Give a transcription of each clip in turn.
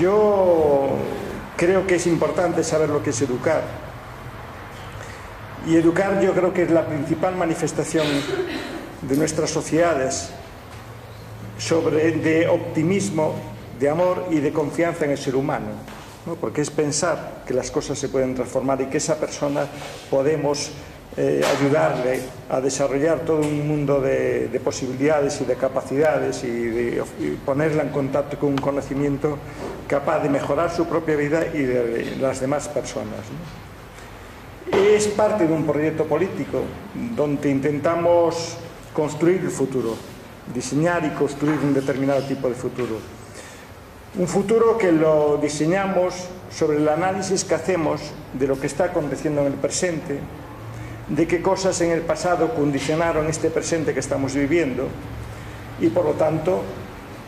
Yo creo que es importante saber lo que es educar. Y educar yo creo que es la principal manifestación de nuestras sociedades de optimismo, de amor y de confianza en el ser humano, ¿no? Porque es pensar que las cosas se pueden transformar y que esa persona podemos ayudarle a desarrollar todo un mundo de posibilidades y de capacidades y ponerla en contacto con un conocimiento capaz de mejorar su propia vida y de las demás personas, ¿no? Es parte de un proyecto político donde intentamos construir el futuro, diseñar y construir un determinado tipo de futuro. Un futuro que lo diseñamos sobre el análisis que hacemos de lo que está aconteciendo en el presente, de qué cosas en el pasado condicionaron este presente que estamos viviendo y, por lo tanto,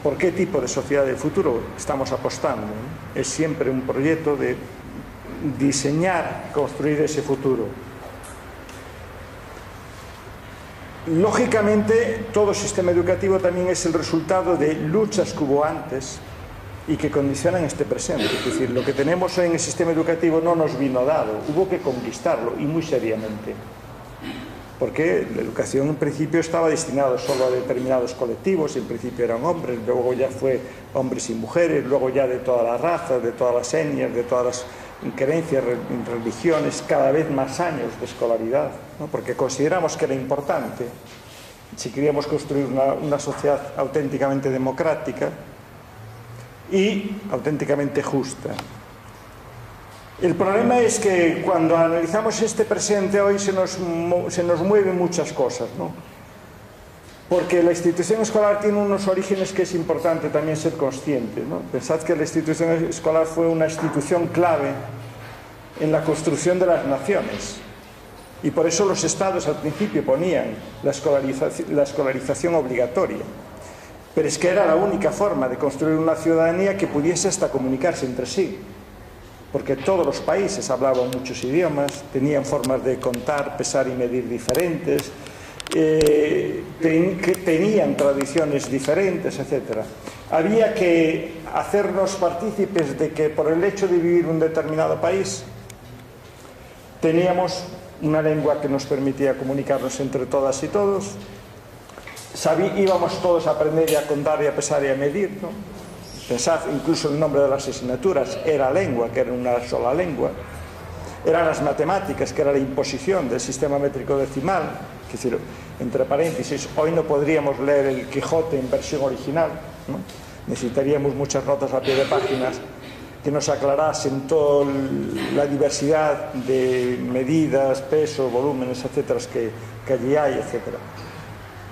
por qué tipo de sociedad del futuro estamos apostando, ¿no? Es siempre un proyecto de diseñar, construir ese futuro. Lógicamente, todo sistema educativo también es el resultado de luchas que hubo antes y que condicionan este presente. Es decir, lo que tenemos hoy en el sistema educativo no nos vino dado, hubo que conquistarlo, y muy seriamente. Porque la educación en principio estaba destinada solo a determinados colectivos, en principio eran hombres, luego ya fue hombres y mujeres, luego ya de todas las razas, de todas las etnias, de todas las creencias, religiones, cada vez más años de escolaridad, ¿no? Porque consideramos que era importante, si queríamos construir una sociedad auténticamente democrática y auténticamente justa. El problema es que cuando analizamos este presente hoy se nos mueven muchas cosas, ¿no? Porque la institución escolar tiene unos orígenes que es importante también ser consciente, ¿no? Pensad que la institución escolar fue una institución clave en la construcción de las naciones, y por eso los estados al principio ponían la escolarización obligatoria. Pero es que era la única forma de construir una ciudadanía que pudiese hasta comunicarse entre sí, porque todos los países hablaban muchos idiomas, tenían formas de contar, pesar y medir diferentes, tenían tradiciones diferentes, etc. Había que hacernos partícipes de que por el hecho de vivir en un determinado país teníamos una lengua que nos permitía comunicarnos entre todas y todos, íbamos todos a aprender y a contar y a pesar y a medir, ¿no? Pensad, incluso el nombre de las asignaturas era lengua, que era una sola lengua. Eran las matemáticas, que era la imposición del sistema métrico decimal. Es decir, entre paréntesis, hoy no podríamos leer el Quijote en versión original, ¿no? Necesitaríamos muchas notas a pie de páginas que nos aclarasen toda la diversidad de medidas, pesos, volúmenes, etcétera, que allí hay, etcétera.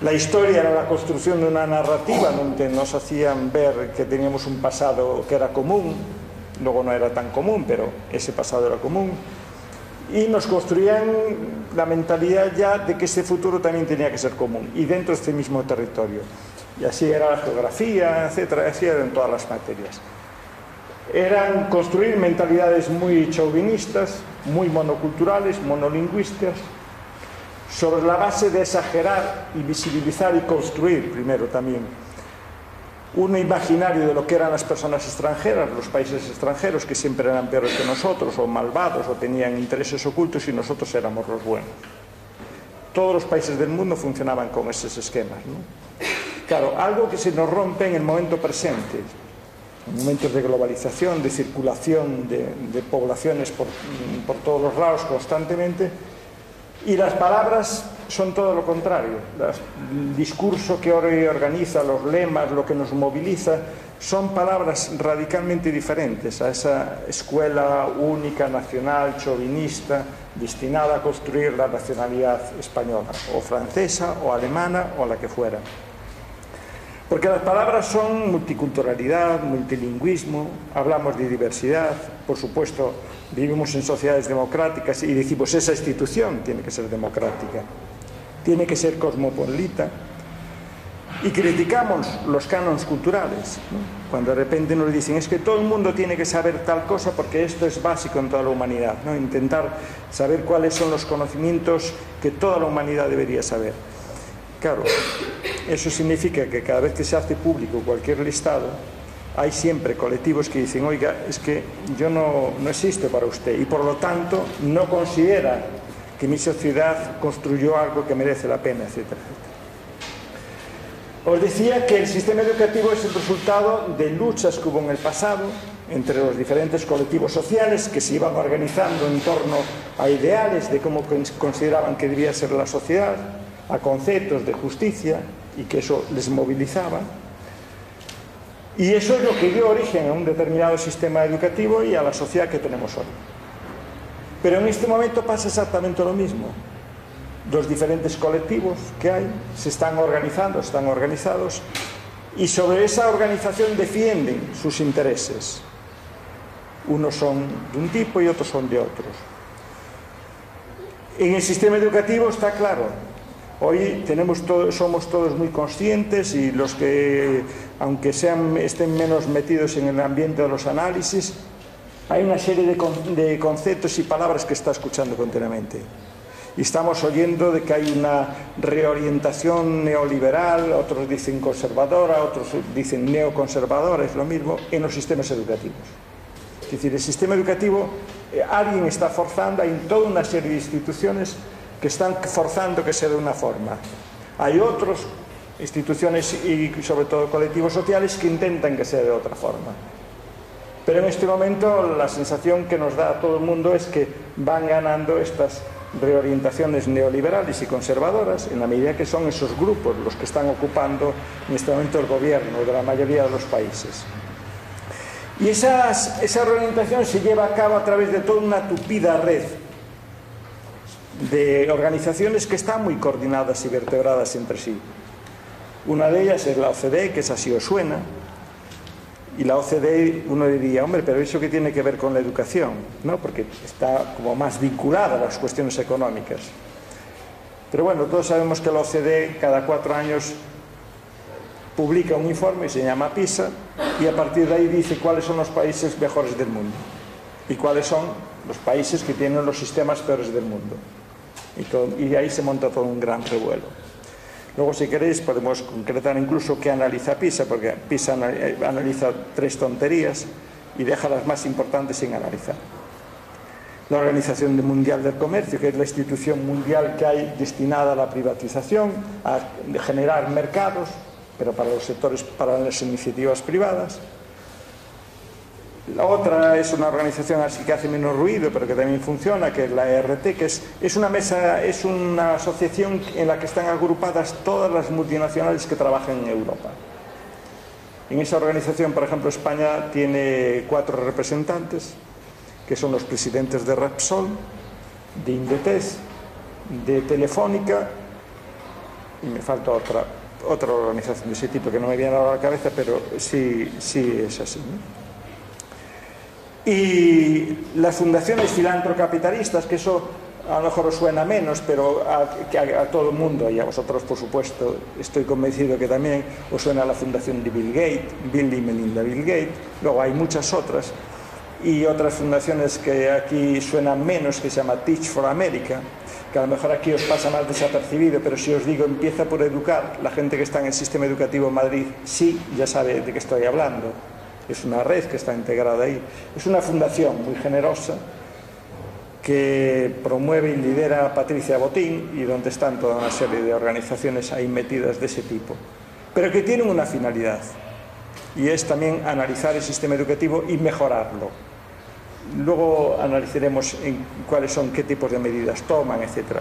La historia era la construcción de una narrativa donde nos hacían ver que teníamos un pasado que era común, luego no era tan común, pero ese pasado era común, y nos construían la mentalidad ya de que ese futuro también tenía que ser común, y dentro de este mismo territorio. Y así era la geografía, etcétera, así eran todas las materias. Eran construir mentalidades muy chauvinistas, muy monoculturales, monolingüistas, sobre la base de exagerar y visibilizar y construir primero también un imaginario de lo que eran las personas extranjeras, los países extranjeros, que siempre eran peores que nosotros, o malvados, o tenían intereses ocultos, y nosotros éramos los buenos. Todos los países del mundo funcionaban con esos esquemas, ¿no? Claro, algo que se nos rompe en el momento presente, en momentos de globalización, de circulación de poblaciones por todos los lados constantemente. Y las palabras son todo lo contrario. El discurso que hoy organiza, los lemas, lo que nos moviliza, son palabras radicalmente diferentes a esa escuela única, nacional, chauvinista, destinada a construir la nacionalidad española, o francesa, o alemana, o la que fuera. Porque las palabras son multiculturalidad, multilingüismo, hablamos de diversidad, por supuesto, vivimos en sociedades democráticas y decimos esa institución tiene que ser democrática, tiene que ser cosmopolita, y criticamos los cánones culturales, ¿no? Cuando de repente nos dicen es que todo el mundo tiene que saber tal cosa porque esto es básico en toda la humanidad, ¿no? Intentar saber cuáles son los conocimientos que toda la humanidad debería saber. Claro, eso significa que cada vez que se hace público cualquier listado, hay siempre colectivos que dicen, oiga, es que yo no existo para usted y por lo tanto no considera que mi sociedad construyó algo que merece la pena, etcétera, etcétera. Os decía que el sistema educativo es el resultado de luchas que hubo en el pasado entre los diferentes colectivos sociales que se iban organizando en torno a ideales de cómo consideraban que debía ser la sociedad, a conceptos de justicia, y que eso les movilizaba. Y eso es lo que dio origen a un determinado sistema educativo y a la sociedad que tenemos hoy. Pero en este momento pasa exactamente lo mismo. Los diferentes colectivos que hay se están organizando, están organizados, y sobre esa organización defienden sus intereses. Unos son de un tipo y otros son de otros. En el sistema educativo está claro. Hoy somos todos muy conscientes, y los que, aunque estén menos metidos en el ambiente de los análisis, hay una serie de conceptos y palabras que está escuchando continuamente. Y estamos oyendo de que hay una reorientación neoliberal, otros dicen conservadora, otros dicen neoconservadora, es lo mismo, en los sistemas educativos. Es decir, el sistema educativo, alguien está forzando, hay toda una serie de instituciones que están forzando que sea de una forma. Hay otras instituciones y sobre todo colectivos sociales que intentan que sea de otra forma. Pero en este momento la sensación que nos da a todo el mundo es que van ganando estas reorientaciones neoliberales y conservadoras, en la medida que son esos grupos los que están ocupando en este momento el gobierno de la mayoría de los países. Y esa reorientación se lleva a cabo a través de toda una tupida red de organizaciones que están muy coordinadas y vertebradas entre sí. Una de ellas es la OCDE, que esa sí os suena. Y la OCDE, uno diría, hombre, pero ¿eso qué tiene que ver con la educación? ¿No? Porque está como más vinculada a las cuestiones económicas. Pero bueno, todos sabemos que la OCDE cada 4 años publica un informe, se llama PISA, y a partir de ahí dice cuáles son los países mejores del mundo y cuáles son los países que tienen los sistemas peores del mundo. Y ahí se monta todo un gran revuelo. Luego, si queréis, podemos concretar incluso qué analiza PISA, porque PISA analiza 3 tonterías y deja las más importantes sin analizar. La Organización Mundial del Comercio, que es la institución mundial que hay destinada a la privatización, a generar mercados, pero para los sectores, para las iniciativas privadas. La otra es una organización así que hace menos ruido, pero que también funciona, que es la ERT, que es una asociación en la que están agrupadas todas las multinacionales que trabajan en Europa. En esa organización, por ejemplo, España tiene 4 representantes, que son los presidentes de Repsol, de Inditex, de Telefónica, y me falta otra organización de ese tipo que no me viene ahora a la cabeza, pero sí es así, ¿no? Y las fundaciones filantrocapitalistas, que eso a lo mejor os suena menos, pero a todo el mundo, y a vosotros por supuesto, estoy convencido que también os suena la fundación de Bill Gates, Bill y Melinda Bill Gates. Luego hay muchas otras, y otras fundaciones que aquí suenan menos, que se llama Teach for America, que a lo mejor aquí os pasa más desapercibido, pero si os digo empieza por educar, la gente que está en el sistema educativo en Madrid sí ya sabe de qué estoy hablando. Es una red que está integrada ahí. Es una fundación muy generosa que promueve y lidera Patricia Botín, y donde están toda una serie de organizaciones ahí metidas de ese tipo, pero que tienen una finalidad, y es también analizar el sistema educativo y mejorarlo. Luego analizaremos qué tipos de medidas toman, etc.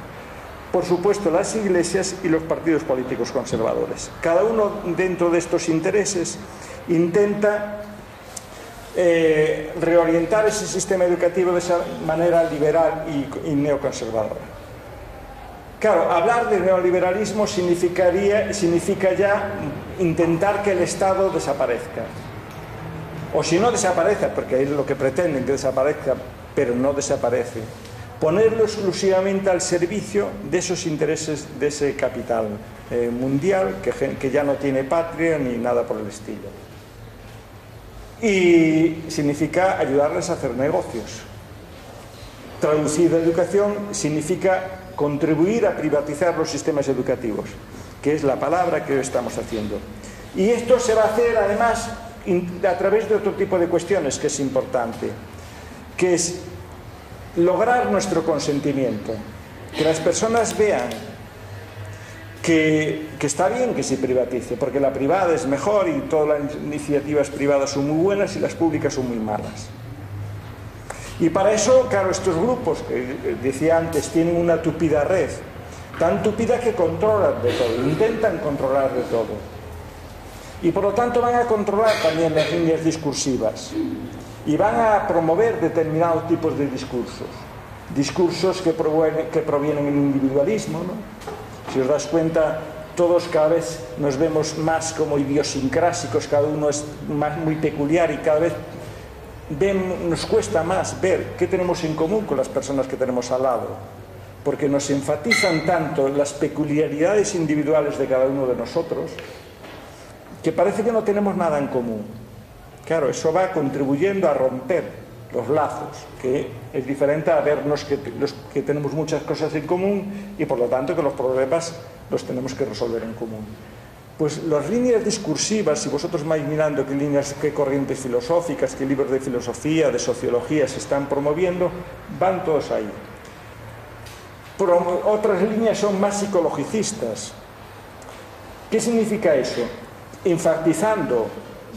Por supuesto, las iglesias y los partidos políticos conservadores. Cada uno, dentro de estos intereses, intenta reorientar ese sistema educativo de esa manera liberal y neoconservadora. Claro, hablar de neoliberalismo significa ya intentar que el Estado desaparezca. O si no desaparezca, porque es lo que pretenden, que desaparezca, pero no desaparece, ponerlo exclusivamente al servicio de esos intereses de ese capital mundial que ya no tiene patria ni nada por el estilo. Y significa ayudarles a hacer negocios. Traducir educación significa contribuir a privatizar los sistemas educativos, que es la palabra que hoy estamos haciendo. Y esto se va a hacer además a través de otro tipo de cuestiones que es importante, que es lograr nuestro consentimiento, que las personas vean que está bien que se privatice, porque la privada es mejor y todas las iniciativas privadas son muy buenas y las públicas son muy malas. Y para eso, claro, estos grupos que decía antes tienen una tupida red, tan tupida que controlan de todo, intentan controlar de todo. Y por lo tanto van a controlar también las líneas discursivas y van a promover determinados tipos de discursos que provienen del individualismo, ¿no? Si os das cuenta, todos cada vez nos vemos más como idiosincrásicos, cada uno es muy peculiar y cada vez nos cuesta más ver qué tenemos en común con las personas que tenemos al lado, porque nos enfatizan tanto las peculiaridades individuales de cada uno de nosotros que parece que no tenemos nada en común. Claro, eso va contribuyendo a romper los lazos, que es diferente a vernos que tenemos muchas cosas en común y por lo tanto que los problemas los tenemos que resolver en común. Pues las líneas discursivas, si vosotros vais mirando qué corrientes filosóficas, qué libros de filosofía, de sociología se están promoviendo, van todos ahí. Otras líneas son más psicologicistas. ¿Qué significa eso? Enfatizando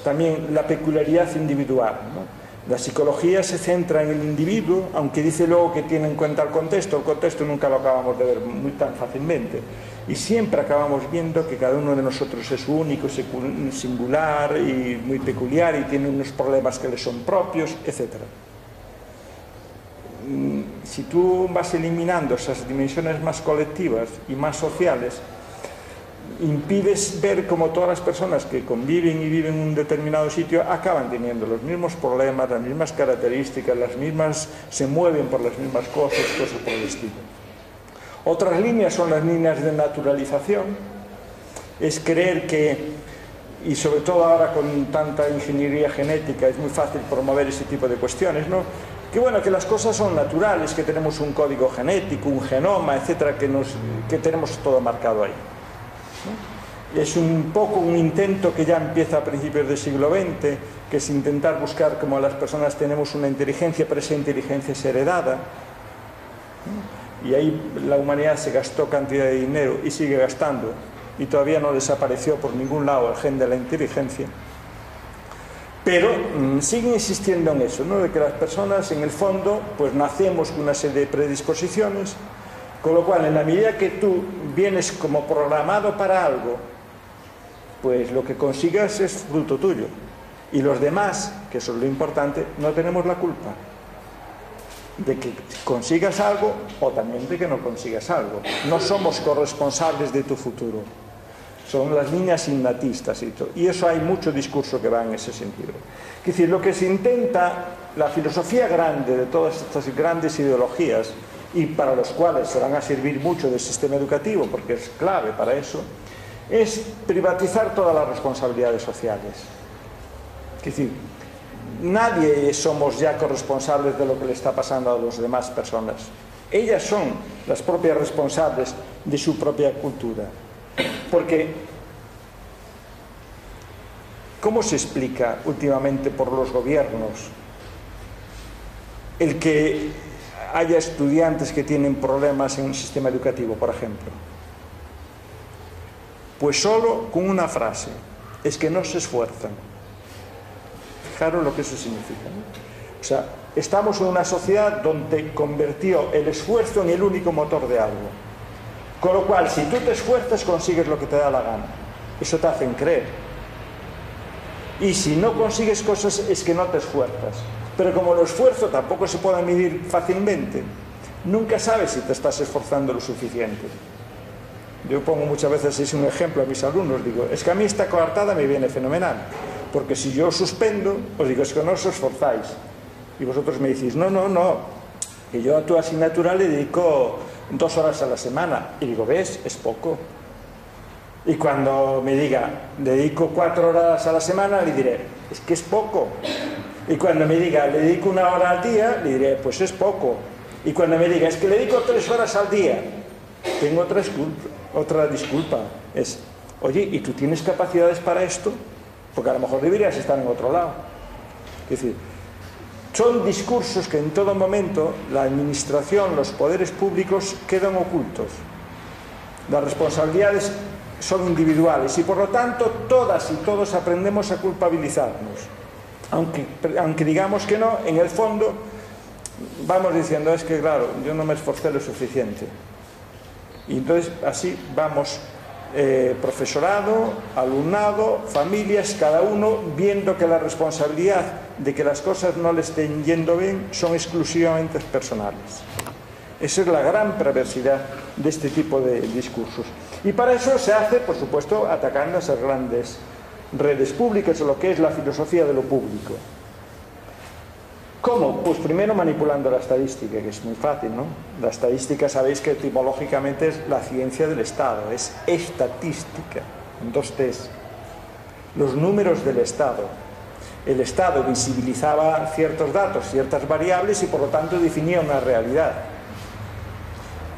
también la peculiaridad individual, ¿no? La psicología se centra en el individuo, aunque dice luego que tiene en cuenta el contexto nunca lo acabamos de ver muy tan fácilmente. Y siempre acabamos viendo que cada uno de nosotros es único, singular y muy peculiar y tiene unos problemas que le son propios, etc. Si tú vas eliminando esas dimensiones más colectivas y más sociales, impides ver cómo todas las personas que conviven y viven en un determinado sitio acaban teniendo los mismos problemas, las mismas características, se mueven por las mismas cosas por el estilo. Otras líneas son las líneas de naturalización, es creer que, y sobre todo ahora con tanta ingeniería genética es muy fácil promover ese tipo de cuestiones, ¿no? Que bueno, que las cosas son naturales, que tenemos un código genético, un genoma, etcétera, que tenemos todo marcado ahí, ¿no? Es un poco un intento que ya empieza a principios del siglo XX, que es intentar buscar cómo las personas tenemos una inteligencia, pero esa inteligencia es heredada, ¿no? Y ahí la humanidad se gastó cantidad de dinero y sigue gastando, y todavía no desapareció por ningún lado el gen de la inteligencia. Pero siguen insistiendo en eso, ¿no? De que las personas en el fondo pues nacemos con una serie de predisposiciones, con lo cual en la medida que tú vienes como programado para algo, pues lo que consigas es fruto tuyo, y los demás, que eso es lo importante, no tenemos la culpa de que consigas algo o también de que no consigas algo. No somos corresponsables de tu futuro, son las líneas innatistas y todo, y eso hay mucho discurso que va en ese sentido. Es decir, lo que se intenta, la filosofía grande de todas estas grandes ideologías, y para los cuales se van a servir mucho del sistema educativo porque es clave para eso, es privatizar todas las responsabilidades sociales. Es decir, nadie somos ya corresponsables de lo que le está pasando a las demás personas. Ellas son las propias responsables de su propia cultura. Porque, ¿cómo se explica últimamente por los gobiernos el que haya estudiantes que tienen problemas en un sistema educativo, por ejemplo? Pues solo con una frase: es que no se esfuerzan. Fijaros lo que eso significa, ¿no? O sea, estamos en una sociedad donde convirtió el esfuerzo en el único motor de algo, con lo cual si tú te esfuerzas consigues lo que te da la gana. Eso te hacen creer. Y si no consigues cosas es que no te esfuerzas. Pero como el esfuerzo tampoco se puede medir fácilmente, nunca sabes si te estás esforzando lo suficiente. Yo pongo muchas veces, es un ejemplo a mis alumnos, digo, es que a mí esta coartada me viene fenomenal, porque si yo suspendo, os digo, es que no os esforzáis. Y vosotros me decís, no, que yo a tu asignatura le dedico 2 horas a la semana. Y digo, ¿ves? Es poco. Y cuando me diga, le dedico 4 horas a la semana, le diré, es que es poco. Y cuando me diga, le dedico 1 hora al día, le diré, pues es poco. Y cuando me diga, es que le dedico 3 horas al día, tengo otra disculpa. Es, oye, ¿y tú tienes capacidades para esto? porque a lo mejor deberías estar en otro lado. Es decir, son discursos que en todo momento la administración, los poderes públicos quedan ocultos. Las responsabilidades son individuales y por lo tanto todas y todos aprendemos a culpabilizarnos. Aunque digamos que no, en el fondo vamos diciendo, es que claro, yo no me esforcé lo suficiente. Y entonces así vamos, profesorado, alumnado, familias, cada uno viendo que la responsabilidad de que las cosas no le estén yendo bien son exclusivamente personales. Esa es la gran perversidad de este tipo de discursos. Y para eso se hace, por supuesto, atacando esas grandes redes públicas, o lo que es la filosofía de lo público. ¿Cómo? Pues primero manipulando la estadística, que es muy fácil, ¿no? La estadística, sabéis que etimológicamente es la ciencia del Estado, es estatística, en dos T's. Los números del Estado. El Estado visibilizaba ciertos datos, ciertas variables y por lo tanto definía una realidad.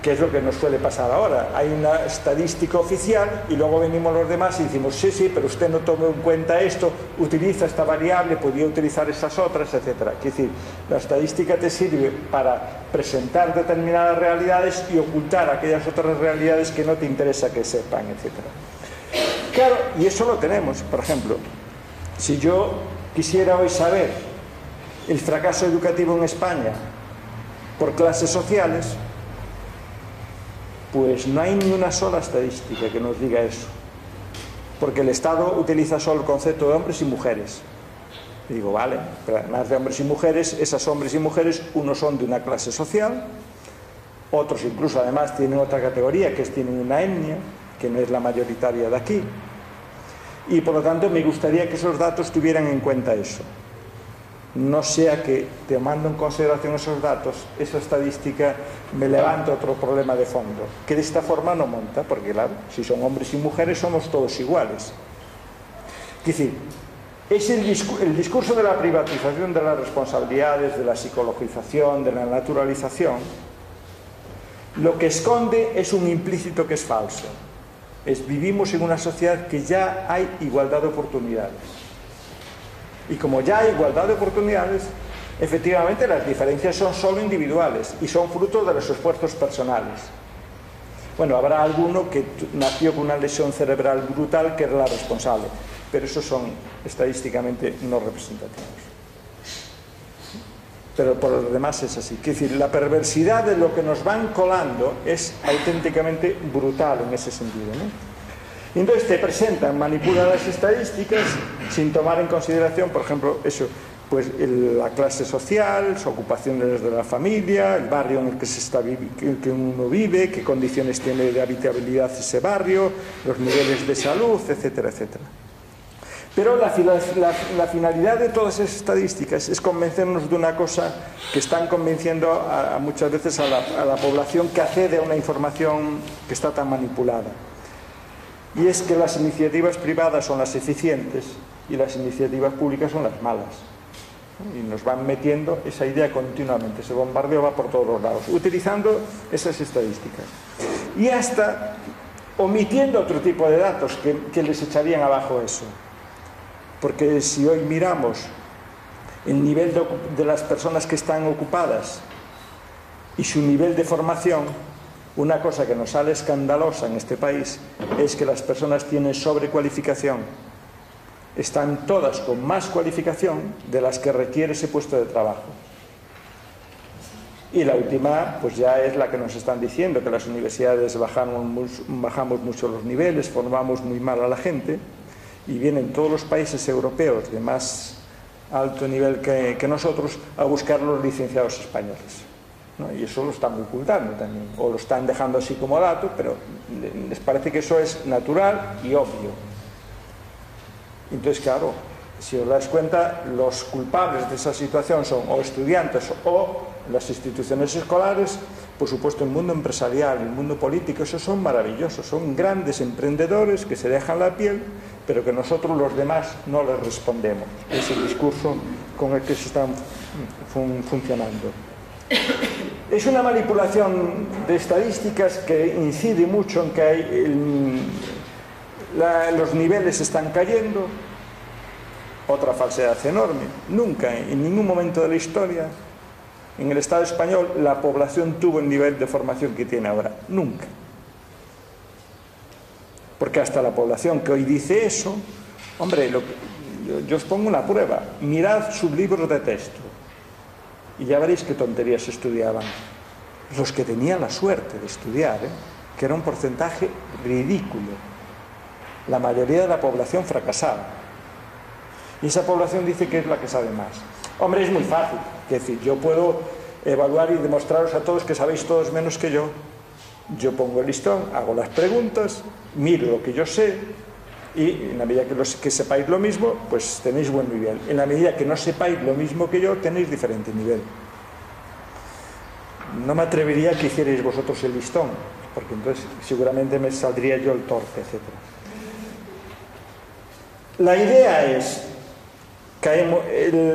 Que es lo que nos suele pasar ahora. Hay una estadística oficial y luego venimos los demás y decimos, sí, sí, pero usted no tomó en cuenta esto, utiliza esta variable, podía utilizar esas otras, etc. Es decir, la estadística te sirve para presentar determinadas realidades y ocultar aquellas otras realidades que no te interesa que sepan, etc. Claro, y eso lo tenemos. Por ejemplo, si yo quisiera hoy saber el fracaso educativo en España por clases sociales, pues no hay ni una sola estadística que nos diga eso, porque el Estado utiliza solo el concepto de hombres y mujeres. Y digo, vale, pero además de hombres y mujeres, esos hombres y mujeres, unos son de una clase social, otros incluso además tienen otra categoría, que es tienen una etnia, que no es la mayoritaria de aquí, y por lo tanto me gustaría que esos datos tuvieran en cuenta eso. No sea que, tomando en consideración esos datos, esa estadística me levante otro problema de fondo, que de esta forma no monta, porque claro, si son hombres y mujeres somos todos iguales. Es decir, es el discurso de la privatización de las responsabilidades, de la psicologización, de la naturalización, lo que esconde es un implícito que es falso. Vivimos en una sociedad que ya hay igualdad de oportunidades. Y como ya hay igualdad de oportunidades, efectivamente las diferencias son solo individuales y son fruto de los esfuerzos personales. Bueno, habrá alguno que nació con una lesión cerebral brutal que era la responsable, pero esos son estadísticamente no representativos. Pero por lo demás es así. Es decir, la perversidad de lo que nos van colando es auténticamente brutal en ese sentido, ¿no? Y entonces te presentan, manipulan las estadísticas sin tomar en consideración, por ejemplo, eso, pues la clase social, las ocupaciones de la familia, el barrio en el que uno vive, qué condiciones tiene de habitabilidad ese barrio, los niveles de salud, etcétera, etcétera. Pero la finalidad de todas esas estadísticas es convencernos de una cosa que están convenciendo muchas veces a la población que accede a una información que está tan manipulada. Y es que las iniciativas privadas son las eficientes y las iniciativas públicas son las malas. Y nos van metiendo esa idea continuamente, ese bombardeo va por todos los lados, utilizando esas estadísticas. Y hasta omitiendo otro tipo de datos que les echarían abajo eso. Porque si hoy miramos el nivel de las personas que están ocupadas y su nivel de formación, una cosa que nos sale escandalosa en este país es que las personas tienen sobrecualificación. Están todas con más cualificación de las que requiere ese puesto de trabajo. Y la última, pues ya es la que nos están diciendo, que las universidades bajamos mucho los niveles, formamos muy mal a la gente, y vienen todos los países europeos de más alto nivel que nosotros a buscar los licenciados españoles, ¿no? Y eso lo están ocultando también, o lo están dejando así como dato, pero les parece que eso es natural y obvio. Entonces, claro, si os dais cuenta, los culpables de esa situación son o estudiantes o las instituciones escolares, por supuesto el mundo empresarial, el mundo político, esos son maravillosos, son grandes emprendedores que se dejan la piel, pero que nosotros los demás no les respondemos. Es el discurso con el que se están funcionando. Es una manipulación de estadísticas que incide mucho en que los niveles están cayendo Otra falsedad enorme. Nunca, en ningún momento de la historia, en el Estado español, la población tuvo el nivel de formación que tiene ahora. Nunca. Porque hasta la población que hoy dice eso, hombre, yo os pongo una prueba. Mirad sus libros de texto y ya veréis qué tonterías estudiaban. Los que tenían la suerte de estudiar, que era un porcentaje ridículo. La mayoría de la población fracasaba. Y esa población dice que es la que sabe más. Hombre, es muy fácil. Es decir, yo puedo evaluar y demostraros a todos que sabéis todos menos que yo. Yo pongo el listón, hago las preguntas, miro lo que yo sé y en la medida que sepáis lo mismo, pues tenéis buen nivel. En la medida que no sepáis lo mismo que yo, tenéis diferente nivel. No me atrevería a que hicierais vosotros el listón, porque entonces seguramente me saldría yo el torpe, etc. La idea es...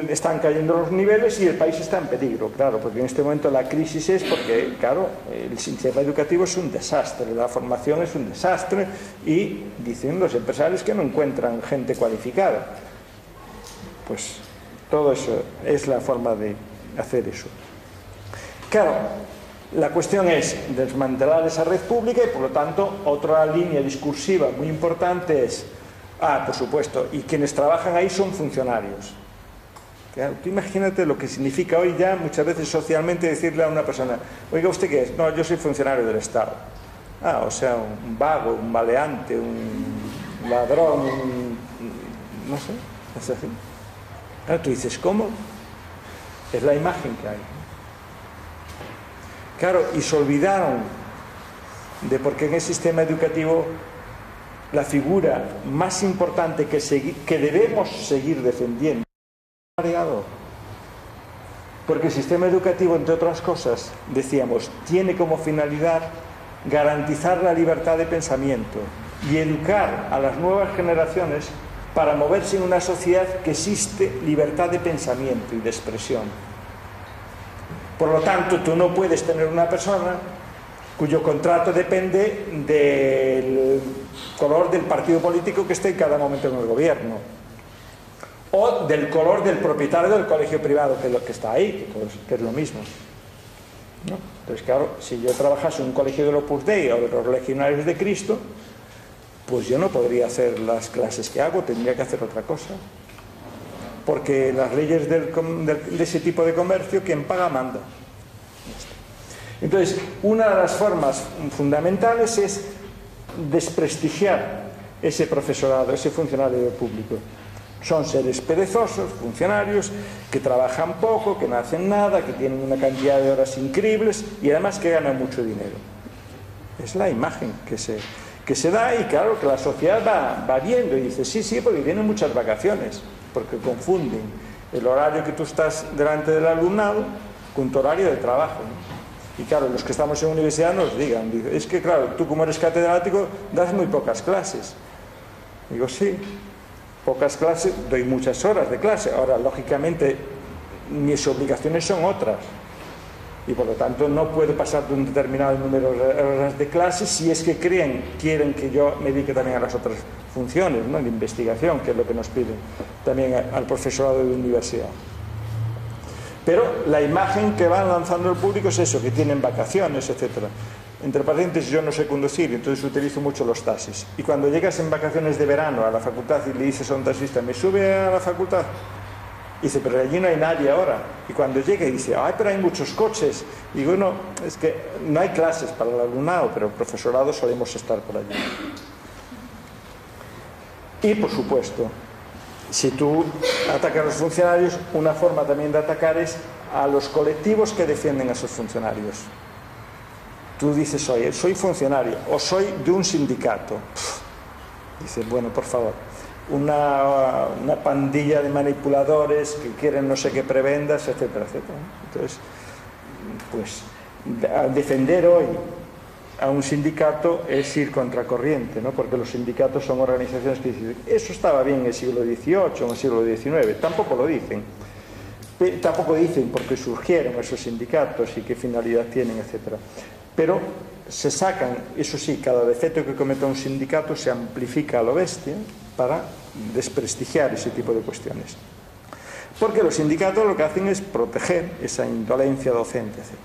están cayendo los niveles y el país está en peligro, claro, porque en este momento la crisis es porque, claro, el sistema educativo es un desastre, la formación es un desastre y dicen los empresarios que no encuentran gente cualificada. Pues todo eso es la forma de hacer eso. Claro, la cuestión es desmantelar esa red pública y por lo tanto otra línea discursiva muy importante es por supuesto, y quienes trabajan ahí son funcionarios. Claro, tú imagínate lo que significa hoy ya muchas veces socialmente decirle a una persona, oiga, ¿usted qué es? No, yo soy funcionario del Estado. O sea, un vago, un maleante, un ladrón, no sé, es así. Claro, tú dices, ¿cómo? Es la imagen que hay. Claro, y se olvidaron de por qué en el sistema educativo la figura más importante que debemos seguir defendiendo es el variado. Porque el sistema educativo, entre otras cosas, decíamos, tiene como finalidad garantizar la libertad de pensamiento y educar a las nuevas generaciones para moverse en una sociedad que existe libertad de pensamiento y de expresión. Por lo tanto, tú no puedes tener una persona cuyo contrato depende del color del partido político que esté en cada momento en el gobierno, o del color del propietario del colegio privado que es lo que está ahí, que es lo mismo, ¿no? Entonces, claro, si yo trabajase en un colegio del Opus Dei o de los Legionarios de Cristo, pues yo no podría hacer las clases que hago, tendría que hacer otra cosa, porque las leyes de ese tipo de comercio, quien paga manda. Entonces, una de las formas fundamentales es desprestigiar ese profesorado, ese funcionario público. Son seres perezosos, funcionarios, que trabajan poco, que no hacen nada, que tienen una cantidad de horas increíbles y además que ganan mucho dinero. Es la imagen que se da y claro que la sociedad va viendo y dice, sí, porque tienen muchas vacaciones, porque confunden el horario que tú estás delante del alumnado con tu horario de trabajo, ¿no? Y claro, los que estamos en universidad nos digan, es que claro, tú como eres catedrático das muy pocas clases. Digo, sí, pocas clases, doy muchas horas de clase. Ahora, lógicamente, mis obligaciones son otras. Y por lo tanto no puedo pasar de un determinado número de horas de clase si es que quieren que yo me dedique también a las otras funciones, ¿no? De investigación, que es lo que nos piden también al profesorado de universidad. Pero la imagen que van lanzando al público es eso, que tienen vacaciones, etc. Entre paréntesis, yo no sé conducir, entonces utilizo mucho los taxis. Y cuando llegas en vacaciones de verano a la facultad y le dices a un taxista, ¿me sube a la facultad? Y dice, pero allí no hay nadie ahora. Y cuando llega y dice, pero hay muchos coches. Y digo, no, es que no hay clases para el alumnado, pero el profesorado solemos estar por allí. Y por supuesto, si tú atacas a los funcionarios, una forma también de atacar es a los colectivos que defienden a esos funcionarios. Tú dices, oye, soy funcionario o soy de un sindicato. Dices, bueno, por favor, una pandilla de manipuladores que quieren no sé qué prebendas, etcétera, etcétera. Entonces, pues, defender hoy a un sindicato es ir contracorriente, ¿no? Porque los sindicatos son organizaciones que dicen, eso estaba bien en el siglo XVIII o en el siglo XIX, tampoco lo dicen. Tampoco dicen por qué surgieron esos sindicatos y qué finalidad tienen, etcétera. Pero se sacan, eso sí, cada defecto que cometa un sindicato se amplifica a lo bestia para desprestigiar ese tipo de cuestiones. Porque los sindicatos lo que hacen es proteger esa indolencia docente, etc.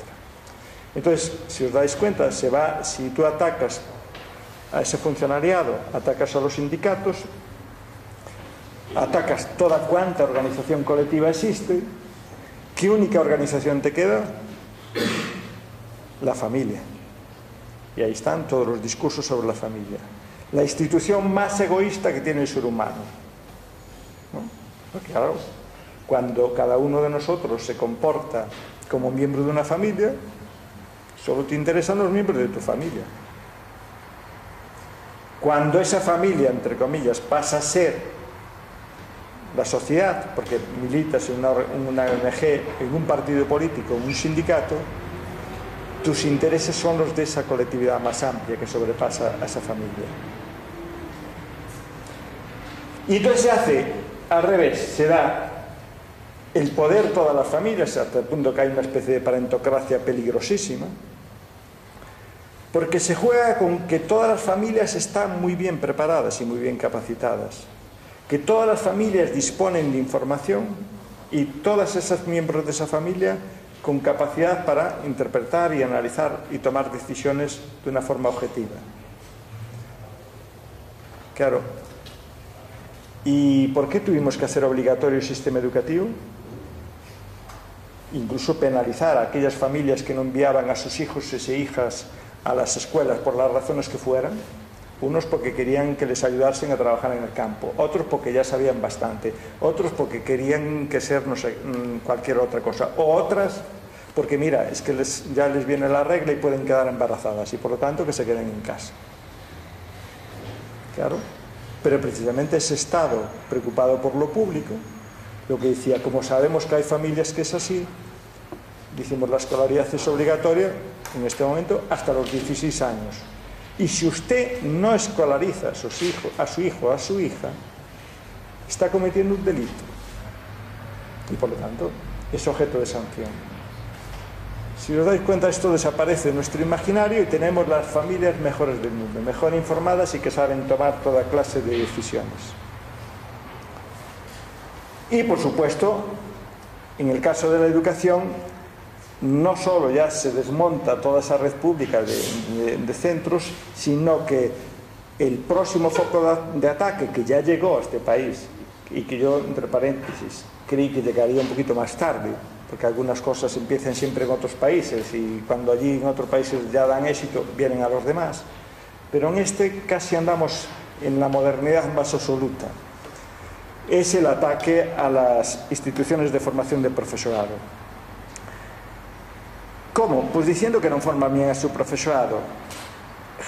Entonces, si os dais cuenta, si tú atacas a ese funcionariado, atacas a los sindicatos, atacas toda cuanta organización colectiva existe, ¿qué única organización te queda? La familia. Y ahí están todos los discursos sobre la familia. La institución más egoísta que tiene el ser humano, ¿no? Porque claro, cuando cada uno de nosotros se comporta como miembro de una familia, solo te interesan los miembros de tu familia. Cuando esa familia, entre comillas, pasa a ser la sociedad, porque militas en una ONG, en un partido político, en un sindicato, tus intereses son los de esa colectividad más amplia que sobrepasa a esa familia. Y entonces se hace al revés, se da el poder a todas las familias, hasta el punto que hay una especie de parentocracia peligrosísima, porque se juega con que todas las familias están muy bien preparadas y muy bien capacitadas, que todas las familias disponen de información y todos esos miembros de esa familia con capacidad para interpretar y analizar y tomar decisiones de una forma objetiva. Claro. ¿Y por qué tuvimos que hacer obligatorio el sistema educativo? Incluso penalizar a aquellas familias que no enviaban a sus hijos y hijas a las escuelas por las razones que fueran. Unos porque querían que les ayudasen a trabajar en el campo, otros porque ya sabían bastante, otros porque querían que ser, no sé, cualquier otra cosa, o otras porque mira, es que ya les viene la regla y pueden quedar embarazadas y por lo tanto que se queden en casa. Claro, pero precisamente ese Estado preocupado por lo público, lo que decía, como sabemos que hay familias que es así, decimos la escolaridad es obligatoria en este momento hasta los 16 años. Y si usted no escolariza a su hijo o a su hija, está cometiendo un delito. Y por lo tanto, es objeto de sanción. Si os dais cuenta, esto desaparece de nuestro imaginario y tenemos las familias mejores del mundo, mejor informadas y que saben tomar toda clase de decisiones. Y por supuesto, en el caso de la educación, no solo ya se desmonta toda esa red pública de centros, sino que el próximo foco de ataque que ya llegó a este país, y que yo, entre paréntesis, creí que llegaría un poquito más tarde, porque algunas cosas empiezan siempre en otros países y cuando allí en otros países ya dan éxito, vienen a los demás, pero en este casi andamos en la modernidad más absoluta. Es el ataque a las instituciones de formación de profesorado. ¿Cómo? Pues diciendo que no forman bien a su profesorado,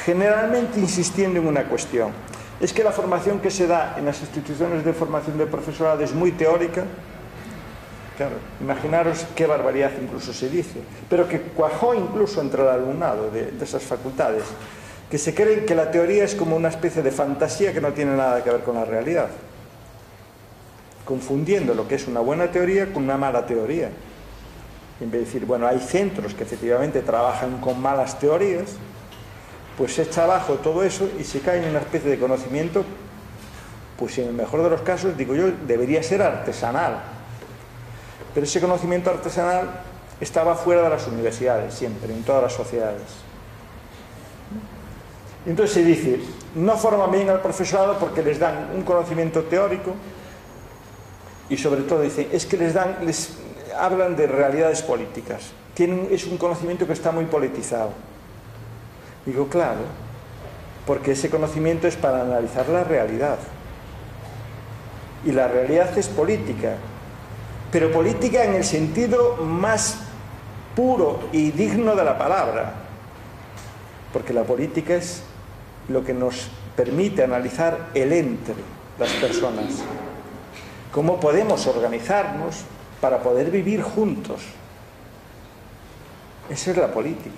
generalmente insistiendo en una cuestión. Es que la formación que se da en las instituciones de formación de profesorado es muy teórica. Claro, imaginaros qué barbaridad incluso se dice, pero que cuajó incluso entre el alumnado de esas facultades, que se creen que la teoría es como una especie de fantasía que no tiene nada que ver con la realidad, confundiendo lo que es una buena teoría con una mala teoría. En vez de decir, bueno, hay centros que efectivamente trabajan con malas teorías, pues se echa abajo todo eso y se cae en una especie de conocimiento, pues en el mejor de los casos, digo yo, debería ser artesanal. Pero ese conocimiento artesanal estaba fuera de las universidades, siempre, en todas las sociedades. Entonces se dice, no forman bien al profesorado porque les dan un conocimiento teórico y sobre todo dicen, es que les hablan de realidades políticas. Es un conocimiento que está muy politizado. Digo, claro, porque ese conocimiento es para analizar la realidad. Y la realidad es política, pero política en el sentido más puro y digno de la palabra. Porque la política es lo que nos permite analizar el entre las personas. Cómo podemos organizarnos para poder vivir juntos. Esa es la política.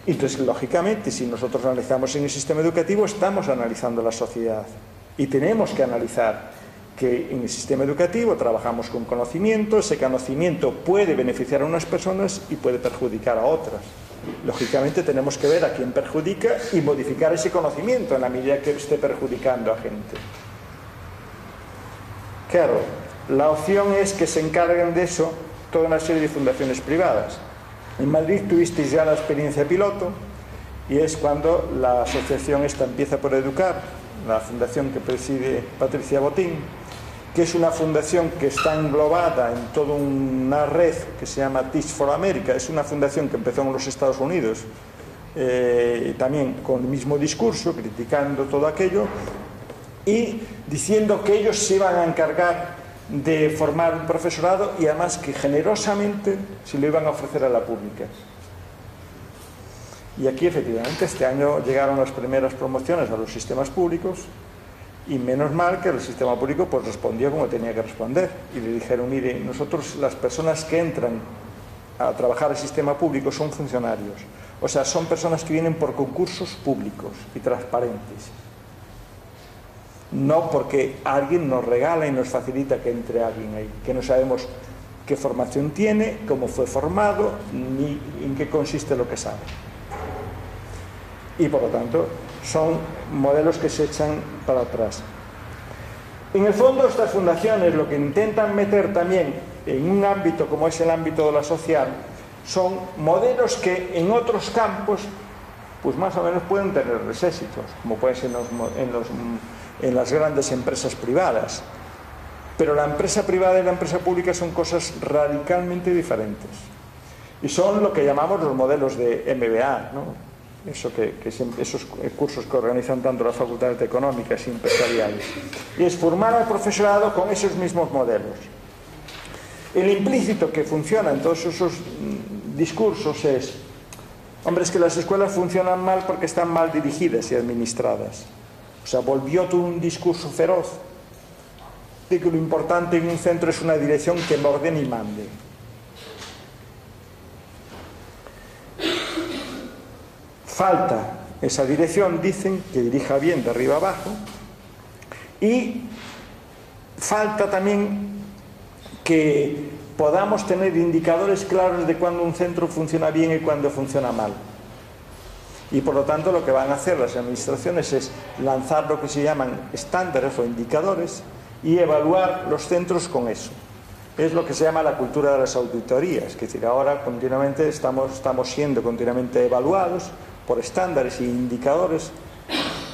Entonces, lógicamente, si nosotros analizamos en el sistema educativo, estamos analizando la sociedad. Y tenemos que analizar que en el sistema educativo trabajamos con conocimiento, ese conocimiento puede beneficiar a unas personas y puede perjudicar a otras. Lógicamente tenemos que ver a quién perjudica y modificar ese conocimiento en la medida que esté perjudicando a gente. Claro, la opción es que se encarguen de eso toda una serie de fundaciones privadas. En Madrid tuvisteis ya la experiencia piloto, y es cuando la asociación esta Empieza por Educar, la fundación que preside Patricia Botín, que es una fundación que está englobada en toda una red que se llama Teach for America. Es una fundación que empezó en los Estados Unidos, también con el mismo discurso, criticando todo aquello y diciendo que ellos se iban a encargar de formar un profesorado y además que generosamente se lo iban a ofrecer a la pública. Y aquí efectivamente este año llegaron las primeras promociones a los sistemas públicos y menos mal que el sistema público pues respondió como tenía que responder y le dijeron, mire, nosotros las personas que entran a trabajar al sistema público son funcionarios, o sea, son personas que vienen por concursos públicos y transparentes, no porque alguien nos regala y nos facilita que entre alguien ahí, que no sabemos qué formación tiene, cómo fue formado, ni en qué consiste lo que sabe. Y por lo tanto son modelos que se echan para atrás. En el fondo estas fundaciones lo que intentan meter también en un ámbito como es el ámbito de la social son modelos que en otros campos pues más o menos pueden tener éxitos, como pueden ser en las grandes empresas privadas, pero la empresa privada y la empresa pública son cosas radicalmente diferentes y son lo que llamamos los modelos de MBA, ¿no? Esos cursos que organizan tanto las facultades económicas y empresariales, y es formar al profesorado con esos mismos modelos. El implícito que funciona en todos esos discursos es, hombre, es que las escuelas funcionan mal porque están mal dirigidas y administradas. O sea, volvió todo un discurso feroz de que lo importante en un centro es una dirección que ordene y mande. Falta esa dirección, dicen, que dirija bien de arriba abajo, y falta también que podamos tener indicadores claros de cuándo un centro funciona bien y cuándo funciona mal. Y por lo tanto lo que van a hacer las administraciones es lanzar lo que se llaman estándares o indicadores y evaluar los centros con eso. Es lo que se llama la cultura de las auditorías, es decir, ahora continuamente estamos siendo continuamente evaluados por estándares e indicadores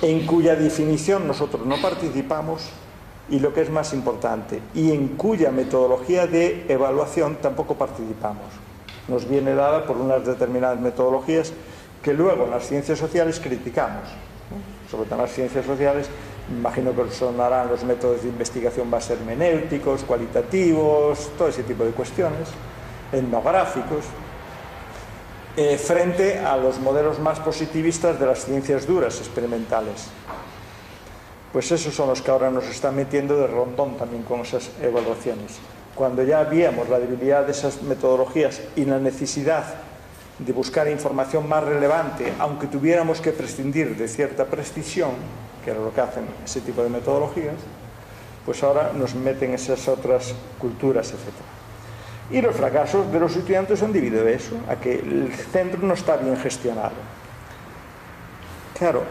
en cuya definición nosotros no participamos y lo que es más importante, y en cuya metodología de evaluación tampoco participamos. Nos viene dada por unas determinadas metodologías que luego en las ciencias sociales criticamos, ¿no? Sobre todo en las ciencias sociales, imagino que sonarán los métodos de investigación va a ser hermenéuticos, cualitativos, todo ese tipo de cuestiones, etnográficos, frente a los modelos más positivistas de las ciencias duras, experimentales. Pues esos son los que ahora nos están metiendo de rondón también con esas evaluaciones. Cuando ya víamos la debilidad de esas metodologías y la necesidad de buscar información más relevante, aunque tuviéramos que prescindir de cierta precisión, que era lo que hacen ese tipo de metodologías, pues ahora nos meten esas otras culturas, etc. Y los fracasos de los estudiantes han debido a eso, a que el centro no está bien gestionado. Claro,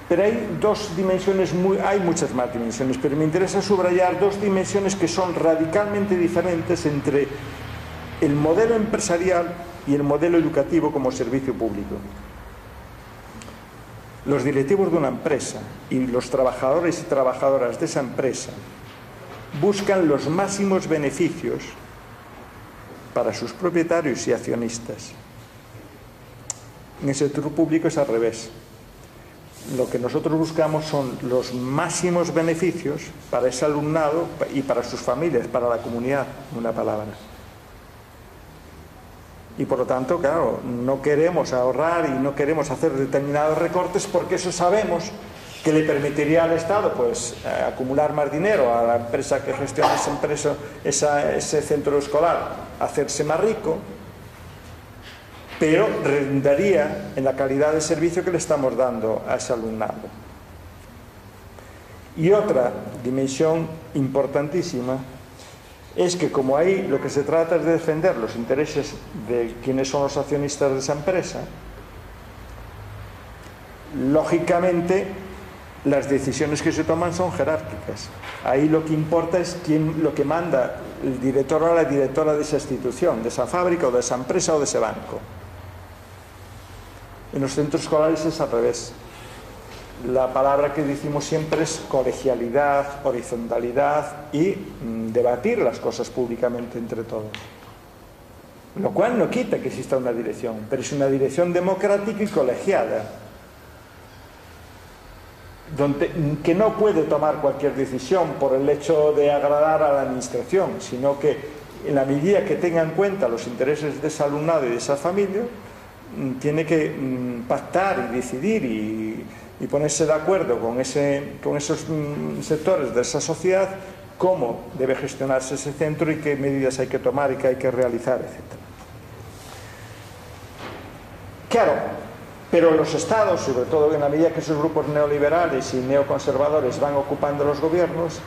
pero hay dos dimensiones, hay muchas más dimensiones, pero me interesa subrayar dos dimensiones que son radicalmente diferentes entre el modelo empresarial y el modelo educativo como servicio público. Los directivos de una empresa y los trabajadores y trabajadoras de esa empresa buscan los máximos beneficios para sus propietarios y accionistas. En el sector público es al revés. Lo que nosotros buscamos son los máximos beneficios para ese alumnado y para sus familias, para la comunidad, en una palabra. Y por lo tanto, claro, no queremos ahorrar y no queremos hacer determinados recortes porque eso sabemos que le permitiría al Estado pues acumular más dinero a la empresa que gestiona ese centro escolar, hacerse más rico, pero redundaría en la calidad de servicio que le estamos dando a ese alumnado. Y otra dimensión importantísima es que como ahí lo que se trata es de defender los intereses de quienes son los accionistas de esa empresa, lógicamente las decisiones que se toman son jerárquicas. Ahí lo que importa es lo que manda el director o la directora de esa institución, de esa fábrica o de esa empresa o de ese banco. En los centros escolares es al revés. La palabra que decimos siempre es colegialidad, horizontalidad y debatir las cosas públicamente entre todos. Lo cual no quita que exista una dirección, pero es una dirección democrática y colegiada, que no puede tomar cualquier decisión por el hecho de agradar a la administración, sino que en la medida que tenga en cuenta los intereses de ese alumnado y de esa familia, tiene que pactar y decidir y ponerse de acuerdo con esos sectores de esa sociedad cómo debe gestionarse ese centro y qué medidas hay que tomar y qué hay que realizar, etc. Claro, pero los estados, sobre todo en la medida que esos grupos neoliberales y neoconservadores van ocupando los gobiernos,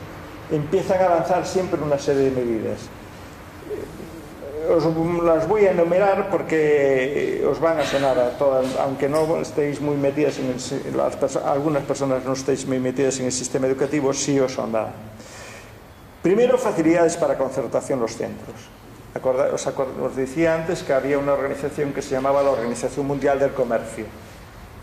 empiezan a lanzar siempre una serie de medidas. Os las voy a enumerar porque os van a sonar a todas, aunque no estéis muy metidas algunas personas no estéis muy metidas en el sistema educativo, sí os sonará. Primero, facilidades para concertación en los centros. Os decía antes que había una organización que se llamaba la Organización Mundial del Comercio,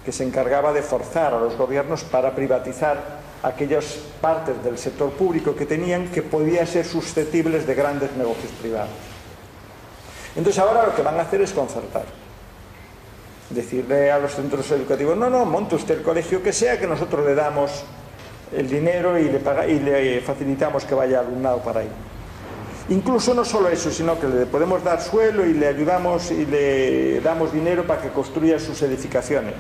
que se encargaba de forzar a los gobiernos para privatizar aquellas partes del sector público que tenían que podían ser susceptibles de grandes negocios privados. Entonces ahora lo que van a hacer es concertar. Decirle a los centros educativos, no, monte usted el colegio que sea, que nosotros le damos el dinero y le facilitamos que vaya alumnado para ahí. Incluso no solo eso, sino que le podemos dar suelo y le ayudamos y le damos dinero para que construya sus edificaciones.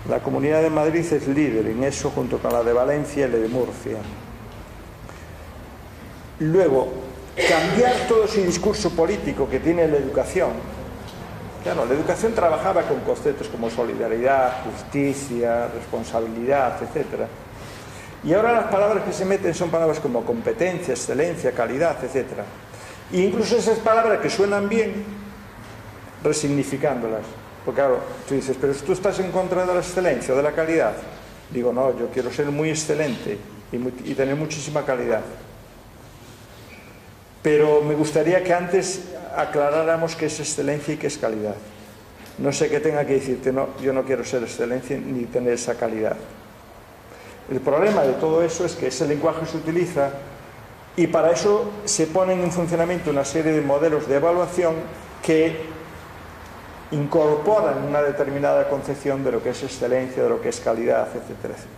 La Comunidad de Madrid es líder en eso, junto con la de Valencia y la de Murcia. Luego, cambiar todo ese discurso político que tiene la educación. Claro, la educación trabajaba con conceptos como solidaridad, justicia, responsabilidad, etc. Y ahora las palabras que se meten son palabras como competencia, excelencia, calidad, etc. E incluso esas palabras que suenan bien, resignificándolas. Porque claro, tú dices, pero tú estás en contra de la excelencia o de la calidad. Digo, no, yo quiero ser muy excelente y tener muchísima calidad. Pero me gustaría que antes aclaráramos qué es excelencia y qué es calidad. No sé qué tenga que decirte, no, yo no quiero ser excelencia ni tener esa calidad. El problema de todo eso es que ese lenguaje se utiliza y para eso se ponen en funcionamiento una serie de modelos de evaluación que incorporan una determinada concepción de lo que es excelencia, de lo que es calidad, etcétera, etcétera.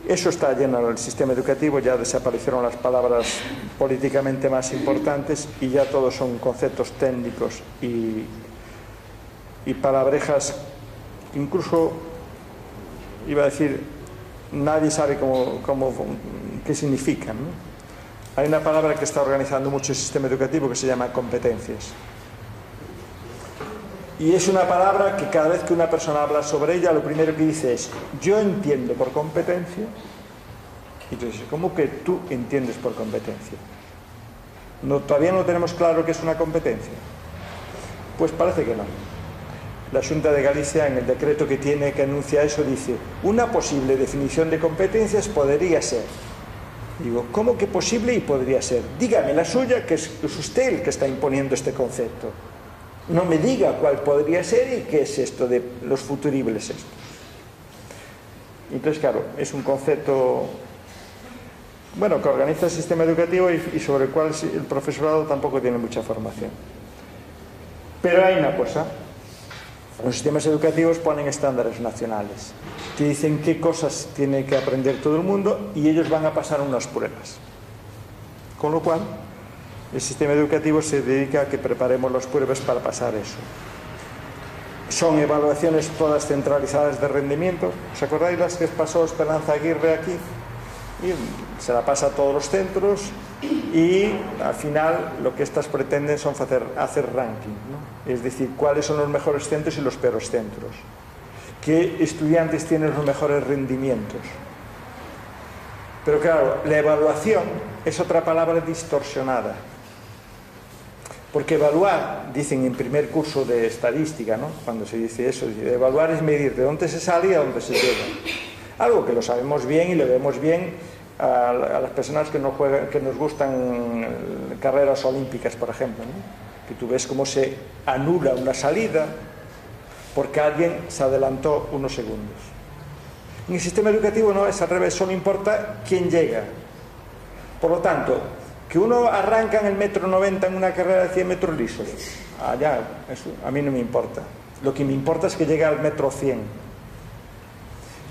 Eso está lleno en el sistema educativo, ya desaparecieron las palabras políticamente más importantes y ya todos son conceptos técnicos y palabrejas, incluso, iba a decir, nadie sabe qué significan, ¿no? Hay una palabra que está organizando mucho el sistema educativo que se llama competencias. Y es una palabra que cada vez que una persona habla sobre ella, lo primero que dice es, yo entiendo por competencia. Y tú dices, ¿cómo que tú entiendes por competencia? Todavía no tenemos claro qué es una competencia. Pues parece que no. La Xunta de Galicia, en el decreto que tiene que anuncia eso, dice, una posible definición de competencias podría ser. Digo, ¿cómo que posible y podría ser? Dígame la suya, que es usted el que está imponiendo este concepto. No me diga cuál podría ser y qué es esto de los futuribles estos. Entonces, claro, es un concepto, bueno, que organiza el sistema educativo y sobre el cual el profesorado tampoco tiene mucha formación. Pero hay una cosa, los sistemas educativos ponen estándares nacionales, que dicen qué cosas tiene que aprender todo el mundo y ellos van a pasar unas pruebas. Con lo cual, el sistema educativo se dedica a que preparemos las pruebas para pasar eso. Son evaluaciones todas centralizadas de rendimiento. ¿Os acordáis las que pasó Esperanza Aguirre aquí? Y se la pasa a todos los centros y al final lo que estas pretenden son hacer ranking, ¿no? Es decir, cuáles son los mejores centros y los peores centros. ¿Qué estudiantes tienen los mejores rendimientos? Pero claro, la evaluación es otra palabra distorsionada. Porque evaluar, dicen en primer curso de estadística, ¿no? Cuando se dice eso, evaluar es medir de dónde se sale y a dónde se llega. Algo que lo sabemos bien y lo vemos bien a las personas que nos gustan carreras olímpicas, por ejemplo, ¿no? Que tú ves cómo se anula una salida porque alguien se adelantó unos segundos. En el sistema educativo no es al revés, solo importa quién llega. Por lo tanto, que uno arranca en el 1,90 m en una carrera de 100 metros lisos, allá, eso a mí no me importa. Lo que me importa es que llegue al 1,100 m.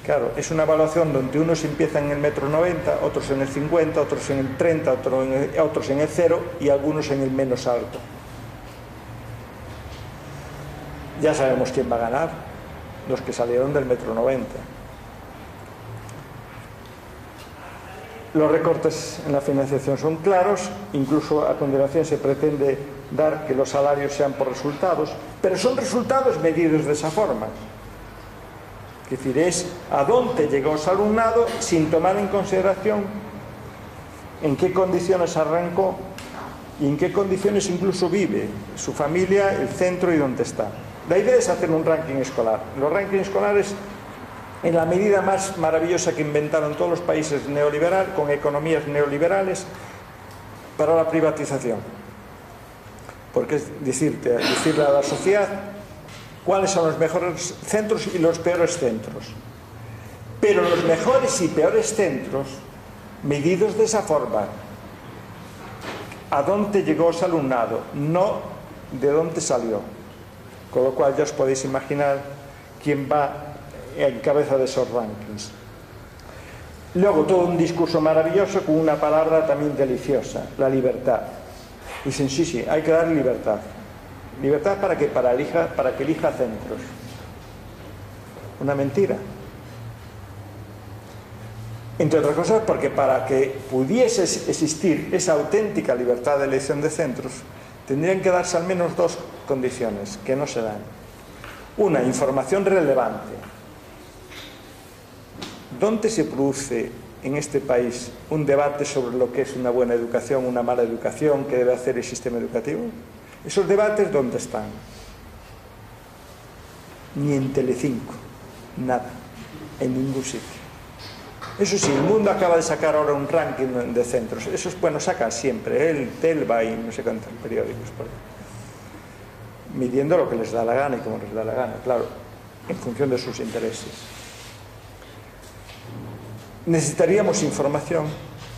Claro, es una evaluación donde unos empiezan en el 1,90 m, otros en el 50, otros en el 30, otros en el 0 y algunos en el menos alto. Ya sabemos quién va a ganar, los que salieron del 1,90 m. Los recortes en la financiación son claros, incluso a continuación se pretende dar que los salarios sean por resultados, pero son resultados medidos de esa forma. Es decir, es a dónde llegó su alumnado sin tomar en consideración en qué condiciones arrancó y en qué condiciones incluso vive su familia, el centro y dónde está. La idea es hacer un ranking escolar. Los rankings escolares, en la medida más maravillosa que inventaron todos los países neoliberales, con economías neoliberales, para la privatización. Porque es decirle a la sociedad cuáles son los mejores centros y los peores centros. Pero los mejores y peores centros, medidos de esa forma, a dónde llegó ese alumnado, no de dónde salió. Con lo cual ya os podéis imaginar quién va en cabeza de esos rankings. Luego todo un discurso maravilloso con una palabra también deliciosa, la libertad. Dicen, sí, hay que dar libertad. ¿Libertad para qué? Para que elija centros. Una mentira. Entre otras cosas porque para que pudiese existir esa auténtica libertad de elección de centros, tendrían que darse al menos dos condiciones que no se dan. Una, información relevante. ¿Dónde se produce en este país un debate sobre lo que es una buena educación, una mala educación, qué debe hacer el sistema educativo? ¿Esos debates dónde están? Ni en Telecinco, nada, en ningún sitio. Eso sí, el Mundo acaba de sacar ahora un ranking de centros. Eso es bueno, sacan siempre, el Telva y no sé cuántos periódicos por ahí, midiendo lo que les da la gana y cómo les da la gana, claro, en función de sus intereses. Necesitaríamos información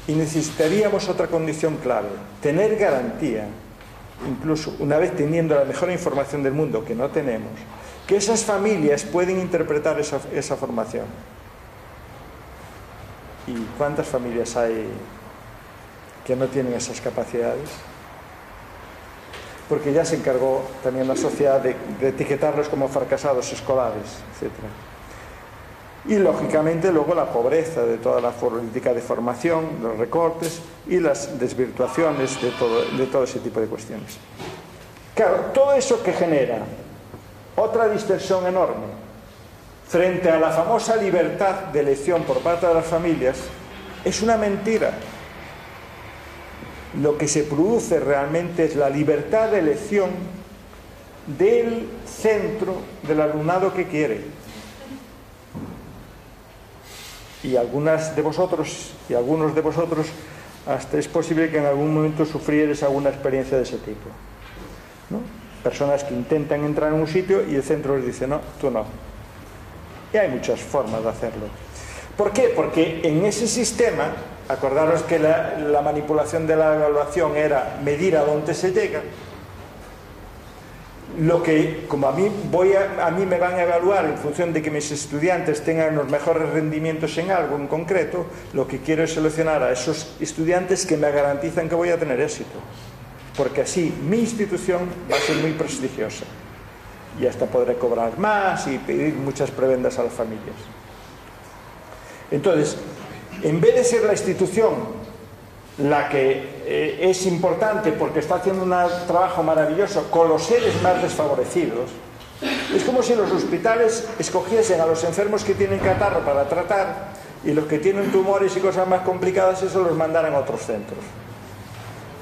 y necesitaríamos otra condición clave, tener garantía, incluso una vez teniendo la mejor información del mundo, que no tenemos, que esas familias pueden interpretar esa formación. ¿Y cuántas familias hay que no tienen esas capacidades? Porque ya se encargó también la sociedad de etiquetarlos como fracasados escolares, etc. Y lógicamente luego la pobreza de toda la política de formación, los recortes y las desvirtuaciones de todo ese tipo de cuestiones. Claro, todo eso que genera otra dispersión enorme frente a la famosa libertad de elección por parte de las familias, es una mentira. Lo que se produce realmente es la libertad de elección del centro del alumnado que quiere. Y algunas de vosotros y algunos de vosotros hasta es posible que en algún momento sufrierais alguna experiencia de ese tipo, ¿no? Personas que intentan entrar en un sitio y el centro les dice no, tú no. Y hay muchas formas de hacerlo. ¿Por qué? Porque en ese sistema, acordaros que la manipulación de la evaluación era medir a dónde se llega. Lo que, como a mí me van a evaluar en función de que mis estudiantes tengan los mejores rendimientos en algo en concreto, lo que quiero es seleccionar a esos estudiantes que me garantizan que voy a tener éxito. Porque así mi institución va a ser muy prestigiosa. Y hasta podré cobrar más y pedir muchas prebendas a las familias. Entonces, en vez de ser la institución la que es importante porque está haciendo un trabajo maravilloso con los seres más desfavorecidos, es como si los hospitales escogiesen a los enfermos que tienen catarro para tratar Y los que tienen tumores y cosas más complicadas, eso los mandarán a otros centros,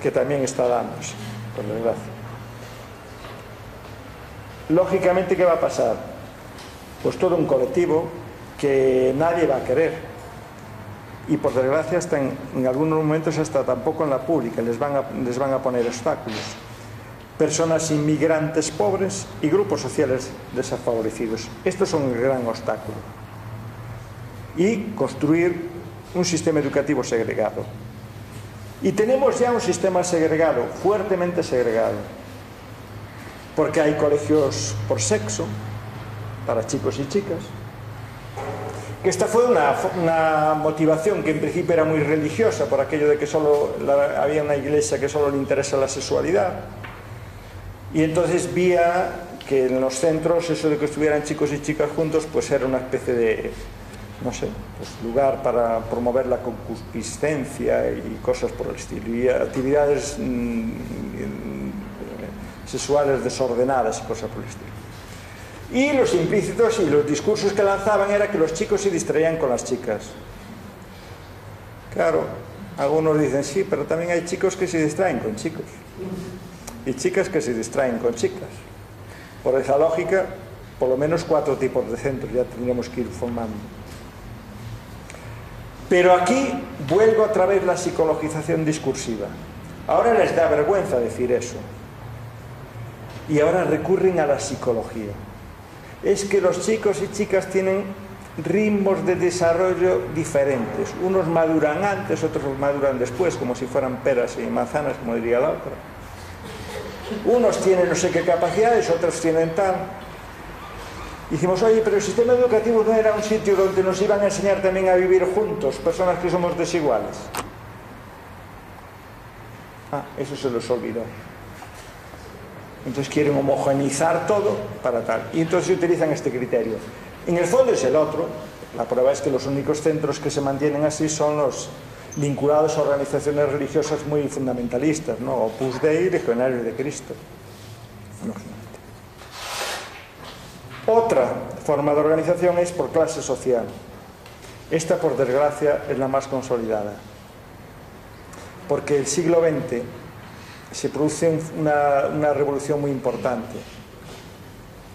que también está dándose, por desgracia. Lógicamente, ¿qué va a pasar? Pues todo un colectivo que nadie va a querer. Y por desgracia, hasta en algunos momentos, hasta tampoco en la pública, les van a poner obstáculos. Personas inmigrantes pobres y grupos sociales desfavorecidos. Estos son el gran obstáculo. Y construir un sistema educativo segregado. Y tenemos ya un sistema segregado, fuertemente segregado, porque hay colegios por sexo, para chicos y chicas, que esta fue una motivación que en principio era muy religiosa, por aquello de que había una iglesia que solo le interesa la sexualidad, y entonces vía que en los centros eso de que estuvieran chicos y chicas juntos pues era una especie de, no sé, pues lugar para promover la concupiscencia y cosas por el estilo, y actividades sexuales desordenadas y cosas por el estilo. Y los implícitos y los discursos que lanzaban era que los chicos se distraían con las chicas. Claro, algunos dicen sí, pero también hay chicos que se distraen con chicos y chicas que se distraen con chicas. Por esa lógica, por lo menos 4 tipos de centros ya tendríamos que ir formando. Pero aquí vuelvo otra vez la psicologización discursiva. Ahora les da vergüenza decir eso. Y ahora recurren a la psicología. Es que los chicos y chicas tienen ritmos de desarrollo diferentes. Unos maduran antes, otros maduran después, como si fueran peras y manzanas, como diría la otra. Unos tienen no sé qué capacidades, otros tienen tal. Y decimos, oye, pero el sistema educativo no era un sitio donde nos iban a enseñar también a vivir juntos, personas que somos desiguales. Eso se les olvidó. Entonces quieren homogeneizar todo para tal. Y entonces utilizan este criterio. En el fondo es el otro. La prueba es que los únicos centros que se mantienen así son los vinculados a organizaciones religiosas muy fundamentalistas, ¿no? Opus Dei y Legionarios de Cristo. Otra forma de organización es por clase social. Esta, por desgracia, es la más consolidada. Porque el siglo XX se produce una revolución muy importante,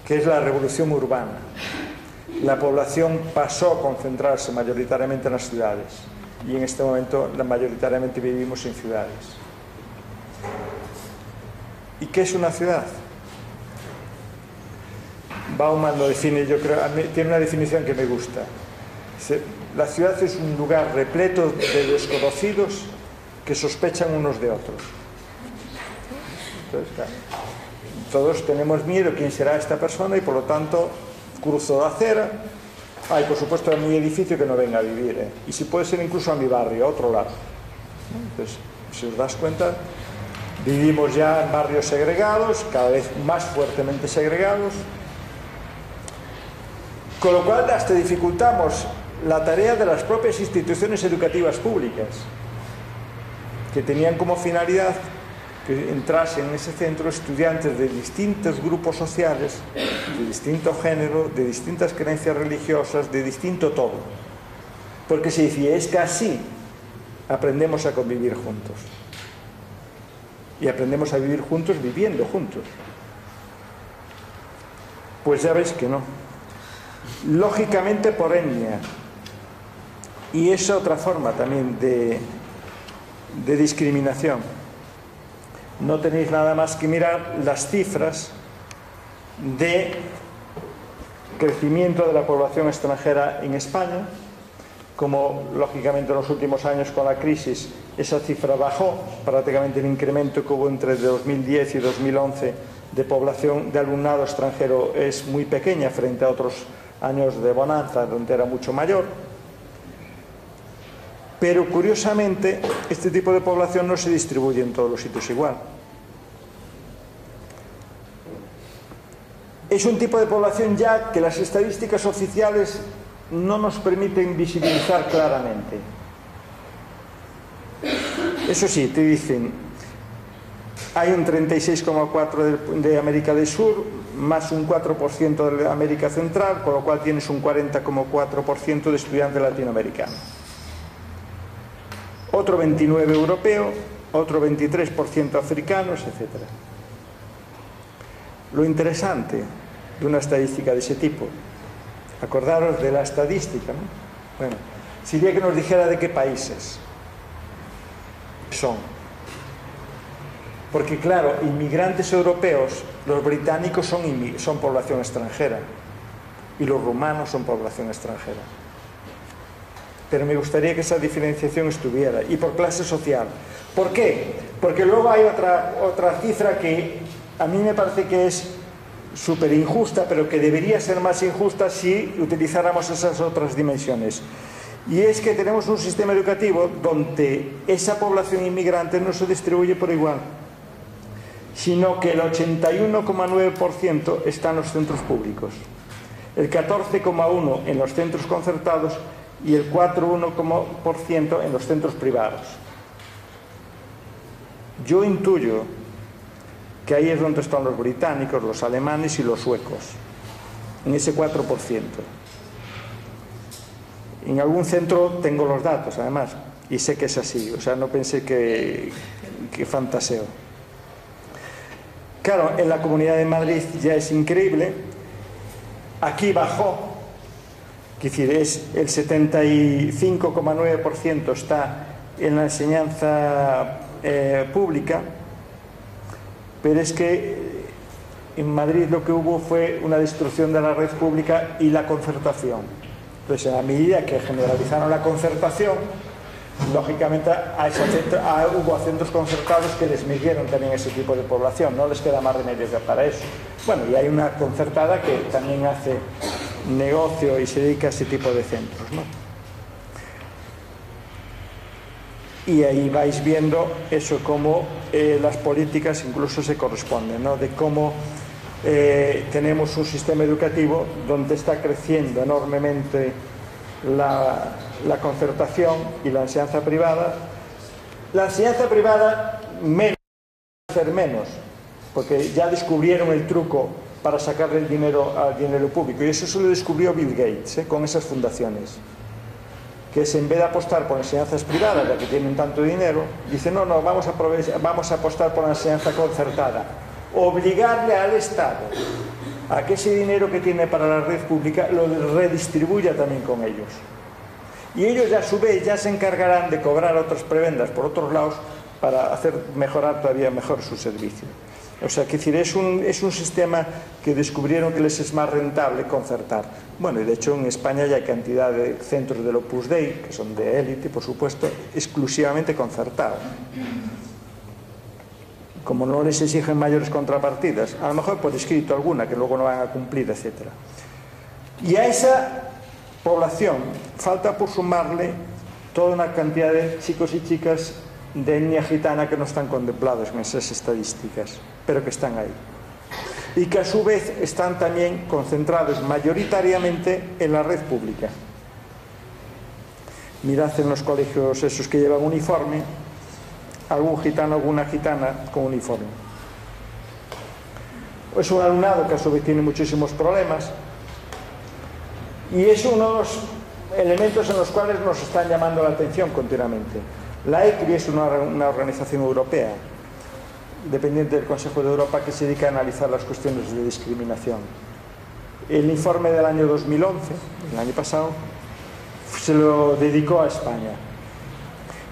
que es la revolución urbana. La población pasó a concentrarse mayoritariamente en las ciudades y en este momento mayoritariamente vivimos en ciudades. ¿Y qué es una ciudad? Bauman lo define, yo creo, tiene una definición que me gusta. La ciudad es un lugar repleto de desconocidos que sospechan unos de otros. Entonces, claro, todos tenemos miedo quién será esta persona y por lo tanto cruzo la acera. Por supuesto en mi edificio que no venga a vivir, y si puede ser incluso a mi barrio, a otro lado. Entonces, si os das cuenta, vivimos ya en barrios segregados, cada vez más fuertemente segregados, con lo cual hasta dificultamos la tarea de las propias instituciones educativas públicas, que tenían como finalidad que entrasen en ese centro estudiantes de distintos grupos sociales, de distinto género, de distintas creencias religiosas, de distinto todo. Porque se decía, es que así aprendemos a convivir juntos. Y aprendemos a vivir juntos viviendo juntos. Pues ya veis que no. Lógicamente por etnia. Y es otra forma también de discriminación. No tenéis nada más que mirar las cifras de crecimiento de la población extranjera en España. Como lógicamente en los últimos años con la crisis esa cifra bajó, prácticamente el incremento que hubo entre 2010 y 2011 de población de alumnado extranjero es muy pequeña frente a otros años de bonanza donde era mucho mayor. Pero curiosamente este tipo de población no se distribuye en todos los sitios igual. Es un tipo de población ya que las estadísticas oficiales no nos permiten visibilizar claramente. Eso sí, te dicen, hay un 36,4% de América del Sur, más un 4% de América Central, con lo cual tienes un 40,4% de estudiantes latinoamericanos. Otro 29% europeo, otro 23% africanos, etc. Lo interesante de una estadística de ese tipo, acordaros de la estadística, ¿no? Bueno, sería que nos dijera de qué países son. Porque claro, inmigrantes europeos, los británicos son población extranjera y los rumanos son población extranjera. Pero me gustaría que esa diferenciación estuviera. Y por clase social. ¿Por qué? Porque luego hay otra cifra que a mí me parece que es súper injusta, pero que debería ser más injusta si utilizáramos esas otras dimensiones. Y es que tenemos un sistema educativo donde esa población inmigrante no se distribuye por igual, sino que el 81,9% está en los centros públicos, el 14,1% en los centros concertados y el 4,1% en los centros privados. Yo intuyo que ahí es donde están los británicos, los alemanes y los suecos, en ese 4%. En algún centro tengo los datos, además, y sé que es así, o sea, no pensé que fantaseo. Claro, en la Comunidad de Madrid ya es increíble, aquí bajó, es decir, el 75,9% está en la enseñanza pública, pero es que en Madrid lo que hubo fue una destrucción de la red pública y la concertación. Entonces, en la medida que generalizaron la concertación, lógicamente hubo centros concertados que desmidieron también ese tipo de población, no les queda más remedio que para eso. Bueno, y hay una concertada que también hace negocio y se dedica a ese tipo de centros, ¿no? Y ahí vais viendo eso, cómo las políticas incluso se corresponden, ¿no? De cómo tenemos un sistema educativo donde está creciendo enormemente la concertación y la enseñanza privada. La enseñanza privada menos, porque ya descubrieron el truco para sacarle el dinero al dinero público, y eso se lo descubrió Bill Gates, con esas fundaciones, que es, en vez de apostar por enseñanzas privadas, ya que tienen tanto dinero, dice no, vamos a apostar por la enseñanza concertada, obligarle al Estado a que ese dinero que tiene para la red pública lo redistribuya también con ellos. Y ellos ya a su vez ya se encargarán de cobrar otras prebendas por otros lados para hacer mejorar todavía mejor su servicio. O sea, que decir, es un sistema que descubrieron que les es más rentable concertar. Bueno, y de hecho en España ya hay cantidad de centros del Opus Dei, que son de élite, por supuesto, exclusivamente concertados. Como no les exigen mayores contrapartidas, a lo mejor por escrito alguna, que luego no van a cumplir, etc. Y a esa población falta por sumarle toda una cantidad de chicos y chicas de etnia gitana que no están contemplados en esas estadísticas, pero que están ahí. Y que a su vez están también concentrados mayoritariamente en la red pública. Mirad en los colegios esos que llevan uniforme, algún gitano, alguna gitana con uniforme. Es un alumnado que a su vez tiene muchísimos problemas, y es uno de los elementos en los cuales nos están llamando la atención continuamente. La ECRI es una organización europea, dependiente del Consejo de Europa, que se dedica a analizar las cuestiones de discriminación. El informe del año 2011, el año pasado, se lo dedicó a España.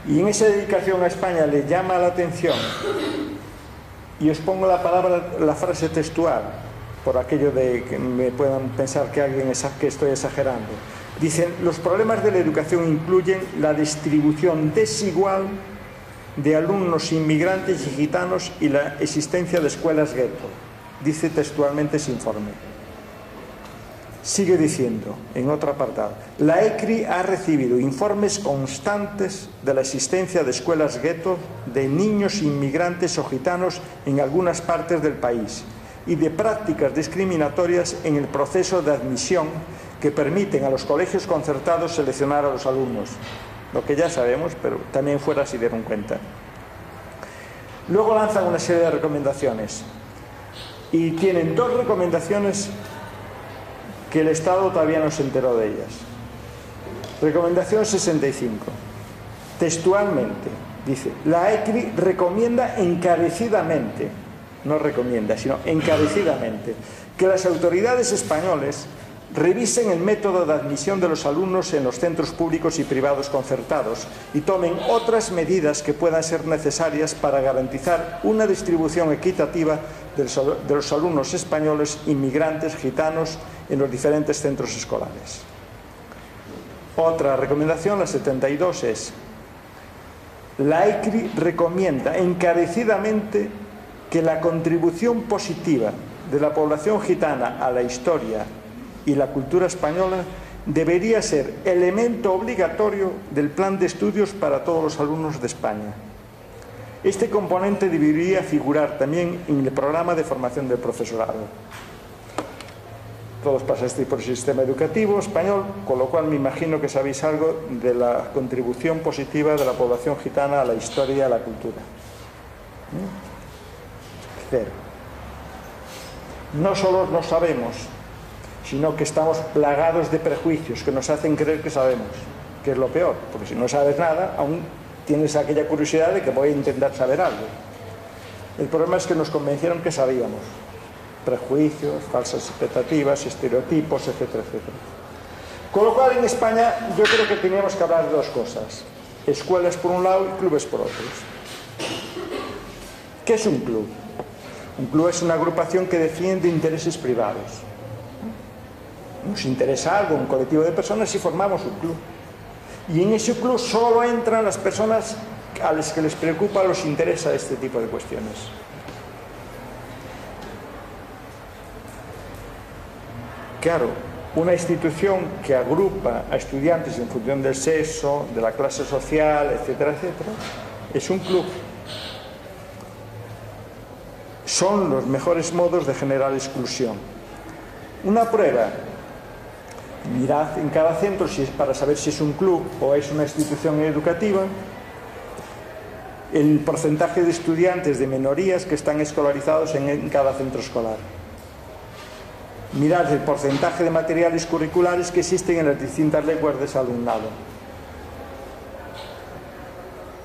Y en esa dedicación a España le llama la atención, y os pongo la frase textual, por aquello de que me puedan pensar que estoy exagerando. Dicen, los problemas de la educación incluyen la distribución desigual de alumnos inmigrantes y gitanos y la existencia de escuelas gueto. Dice textualmente ese informe. Sigue diciendo, en otro apartado, la ECRI ha recibido informes constantes de la existencia de escuelas gueto de niños inmigrantes o gitanos en algunas partes del país y de prácticas discriminatorias en el proceso de admisión que permiten a los colegios concertados seleccionar a los alumnos. Lo que ya sabemos, pero también fuera se dieron cuenta. Luego lanzan una serie de recomendaciones. y tienen dos recomendaciones que el Estado todavía no se enteró de ellas. Recomendación 65. Textualmente, dice: la ECRI recomienda encarecidamente, no recomienda, sino encarecidamente, que las autoridades españoles revisen el método de admisión de los alumnos en los centros públicos y privados concertados y tomen otras medidas que puedan ser necesarias para garantizar una distribución equitativa de los alumnos españoles, inmigrantes, gitanos, en los diferentes centros escolares. Otra recomendación, la 72, es: la ECRI recomienda encarecidamente que la contribución positiva de la población gitana a la historia y la cultura española debería ser elemento obligatorio del plan de estudios para todos los alumnos de España. Este componente debería figurar también en el programa de formación del profesorado. Todos pasasteis por el sistema educativo español, con lo cual me imagino que sabéis algo de la contribución positiva de la población gitana a la historia y a la cultura. Cero. No solo no sabemos, sino que estamos plagados de prejuicios que nos hacen creer que sabemos, que es lo peor, porque si no sabes nada, aún tienes aquella curiosidad de que voy a intentar saber algo. El problema es que nos convencieron que sabíamos. Prejuicios, falsas expectativas, estereotipos, etcétera, etcétera. Con lo cual, en España yo creo que teníamos que hablar de dos cosas: escuelas por un lado y clubes por otros. ¿Qué es un club? Un club es una agrupación que defiende intereses privados. Nos interesa algo, un colectivo de personas, y formamos un club. Y en ese club solo entran las personas a las que les preocupa o les interesa este tipo de cuestiones. Claro, una institución que agrupa a estudiantes en función del sexo, de la clase social, etcétera, etcétera, es un club. Son los mejores modos de generar exclusión. Una prueba: mirad en cada centro, si es para saber si es un club o es una institución educativa, el porcentaje de estudiantes de minorías que están escolarizados en cada centro escolar. Mirad el porcentaje de materiales curriculares que existen en las distintas lenguas de ese alumnado.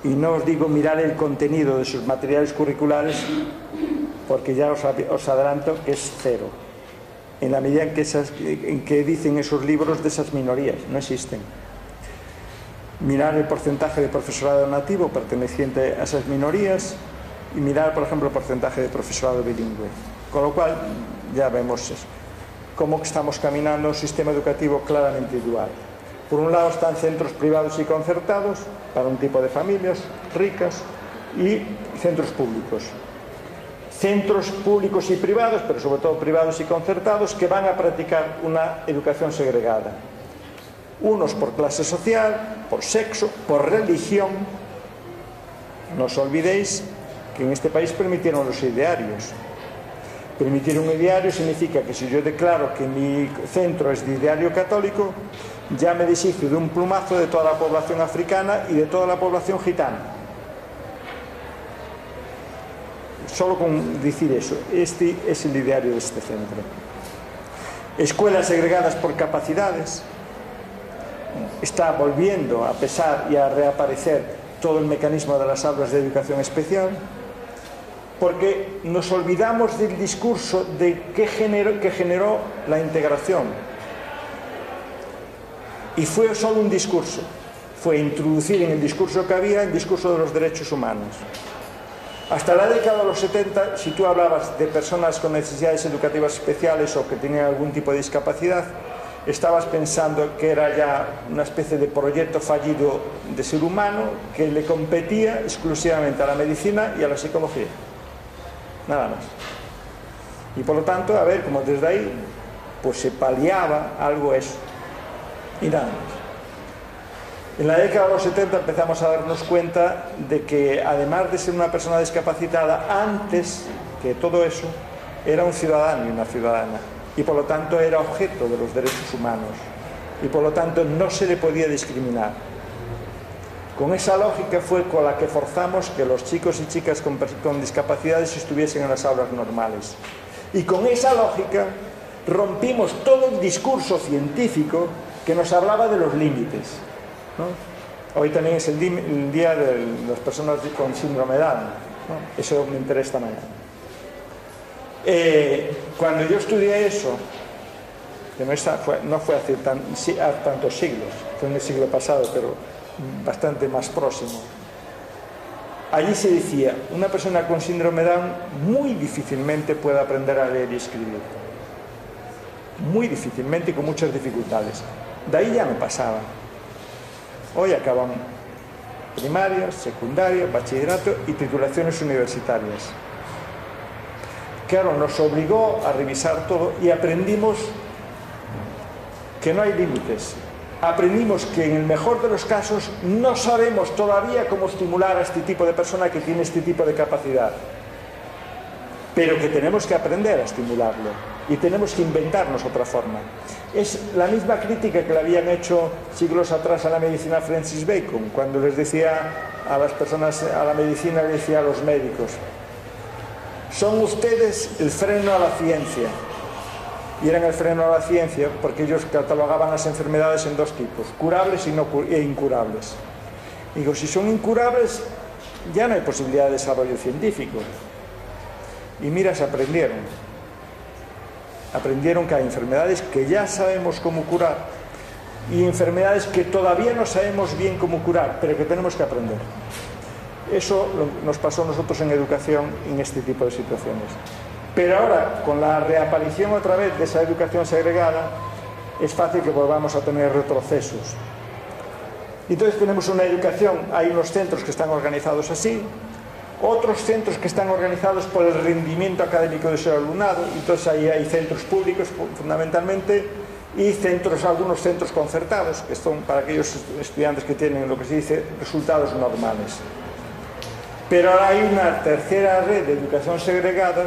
Y no os digo mirar el contenido de sus materiales curriculares, porque ya os adelanto que es cero. En la medida en que dicen esos libros de esas minorías, no existen. Mirar el porcentaje de profesorado nativo perteneciente a esas minorías y mirar, por ejemplo, el porcentaje de profesorado bilingüe. Con lo cual, ya vemos eso, cómo estamos caminando a un sistema educativo claramente dual. Por un lado están centros privados y concertados para un tipo de familias ricas y centros públicos. Centros públicos y privados, pero sobre todo privados y concertados, que van a practicar una educación segregada. Unos por clase social, por sexo, por religión. No os olvidéis que en este país permitieron los idearios. Permitir un ideario significa que si yo declaro que mi centro es de ideario católico, ya me deshizo de un plumazo de toda la población africana y de toda la población gitana. Solo con decir eso, este es el ideario de este centro. Escuelas segregadas por capacidades. Está volviendo a pesar y a reaparecer todo el mecanismo de las aulas de educación especial, porque nos olvidamos del discurso que generó la integración. Y fue solo un discurso, fue introducir en el discurso que había el discurso de los derechos humanos. Hasta la década de los 70, si tú hablabas de personas con necesidades educativas especiales o que tenían algún tipo de discapacidad, estabas pensando que era ya una especie de proyecto fallido de ser humano que le competía exclusivamente a la medicina y a la psicología. Nada más. Y por lo tanto, a ver, como desde ahí, pues se paliaba algo eso. Y nada más. En la década de los 70 empezamos a darnos cuenta de que, además de ser una persona discapacitada, antes que todo eso, era un ciudadano y una ciudadana. Y por lo tanto era objeto de los derechos humanos. Y por lo tanto no se le podía discriminar. Con esa lógica fue con la que forzamos que los chicos y chicas con discapacidades estuviesen en las aulas normales. Y con esa lógica rompimos todo el discurso científico que nos hablaba de los límites, ¿no? Hoy también es el día de las personas con síndrome de Down, ¿no? Eso me interesa esta mañana. Cuando yo estudié eso, que no fue hace tantos siglos, fue en el siglo pasado, pero bastante más próximo, allí se decía, una persona con síndrome de Down muy difícilmente puede aprender a leer y escribir, muy difícilmente y con muchas dificultades. De ahí ya no pasaba. Hoy acaban primaria, secundaria, bachillerato y titulaciones universitarias. Claro, nos obligó a revisar todo y aprendimos que no hay límites. Aprendimos que en el mejor de los casos no sabemos todavía cómo estimular a este tipo de persona que tiene este tipo de capacidad, pero que tenemos que aprender a estimularlo y tenemos que inventarnos otra forma. Es la misma crítica que le habían hecho siglos atrás a la medicina Francis Bacon, cuando les decía a las personas, a la medicina le decía a los médicos, son ustedes el freno a la ciencia. Y eran el freno a la ciencia porque ellos catalogaban las enfermedades en dos tipos, curables e incurables. Digo, si son incurables, ya no hay posibilidad de desarrollo científico. Y mira, se aprendieron. Aprendieron que hay enfermedades que ya sabemos cómo curar y enfermedades que todavía no sabemos bien cómo curar, pero que tenemos que aprender. Eso nos pasó a nosotros en educación en este tipo de situaciones. Pero ahora, con la reaparición otra vez de esa educación segregada, es fácil que volvamos a tener retrocesos. Entonces tenemos una educación, hay unos centros que están organizados así, otros centros que están organizados por el rendimiento académico de su alumnado, entonces ahí hay centros públicos fundamentalmente y algunos centros concertados, que son para aquellos estudiantes que tienen lo que se dice resultados normales. Pero ahora hay una tercera red de educación segregada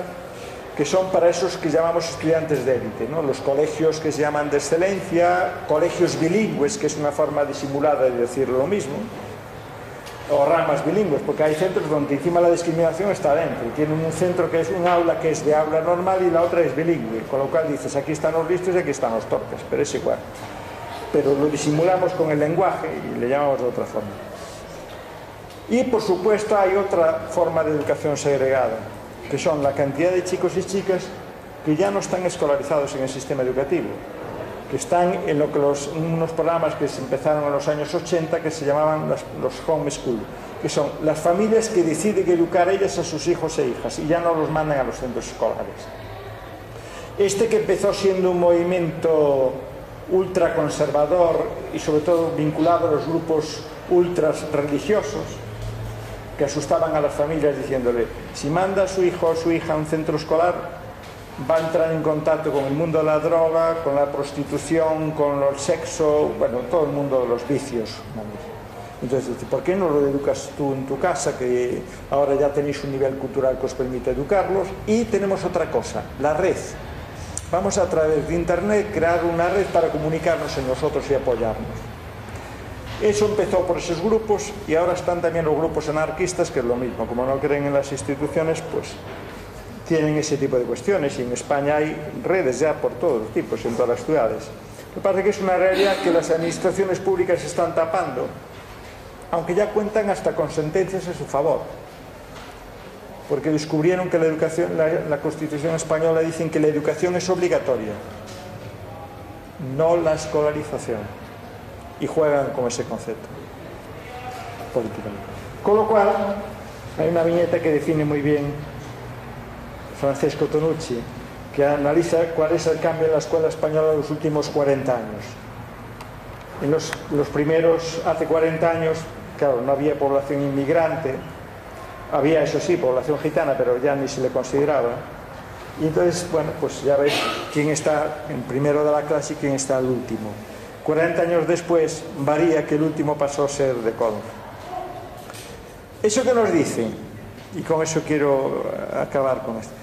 que son para esos que llamamos estudiantes de élite, ¿no? Los colegios que se llaman de excelencia, colegios bilingües, que es una forma disimulada de decir lo mismo, o ramas bilingües, porque hay centros donde encima la discriminación está dentro, tienen un centro que es un aula que es de habla normal y la otra es bilingüe, con lo cual dices, aquí están los listos y aquí están los torpes, pero es igual. Pero lo disimulamos con el lenguaje y le llamamos de otra forma. Y por supuesto hay otra forma de educación segregada, que son la cantidad de chicos y chicas que ya no están escolarizados en el sistema educativo, que están en unos programas que se empezaron en los años 80 que se llamaban los homeschool, que son las familias que deciden educar ellas a sus hijos e hijas y ya no los mandan a los centros escolares. Este que empezó siendo un movimiento ultraconservador y sobre todo vinculado a los grupos ultras religiosos, que asustaban a las familias diciéndole, si manda a su hijo o a su hija a un centro escolar, va a entrar en contacto con el mundo de la droga, con la prostitución, con el sexo, bueno, todo el mundo de los vicios. Entonces, ¿por qué no lo educas tú en tu casa, que ahora ya tenéis un nivel cultural que os permite educarlos? Y tenemos otra cosa, la red. Vamos a través de internet crear una red para comunicarnos en nosotros y apoyarnos. Eso empezó por esos grupos y ahora están también los grupos anarquistas, que es lo mismo, como no creen en las instituciones, pues tienen ese tipo de cuestiones y en España hay redes ya por todos los tipos, en todas las ciudades. Me parece que es una realidad que las administraciones públicas están tapando, aunque ya cuentan hasta con sentencias a su favor, porque descubrieron que la educación, la Constitución española dicen que la educación es obligatoria, no la escolarización. Y juegan con ese concepto políticamente. Con lo cual, hay una viñeta que define muy bien Francesco Tonucci, que analiza cuál es el cambio en la escuela española en los últimos 40 años. En los primeros, hace 40 años, claro, no había población inmigrante, había, eso sí, población gitana, pero ya ni se le consideraba. Y entonces, bueno, pues ya veis quién está en primero de la clase y quién está al último. 40 años después varía que el último pasó a ser de color. ¿Eso qué nos dice? Y con eso quiero acabar con esto.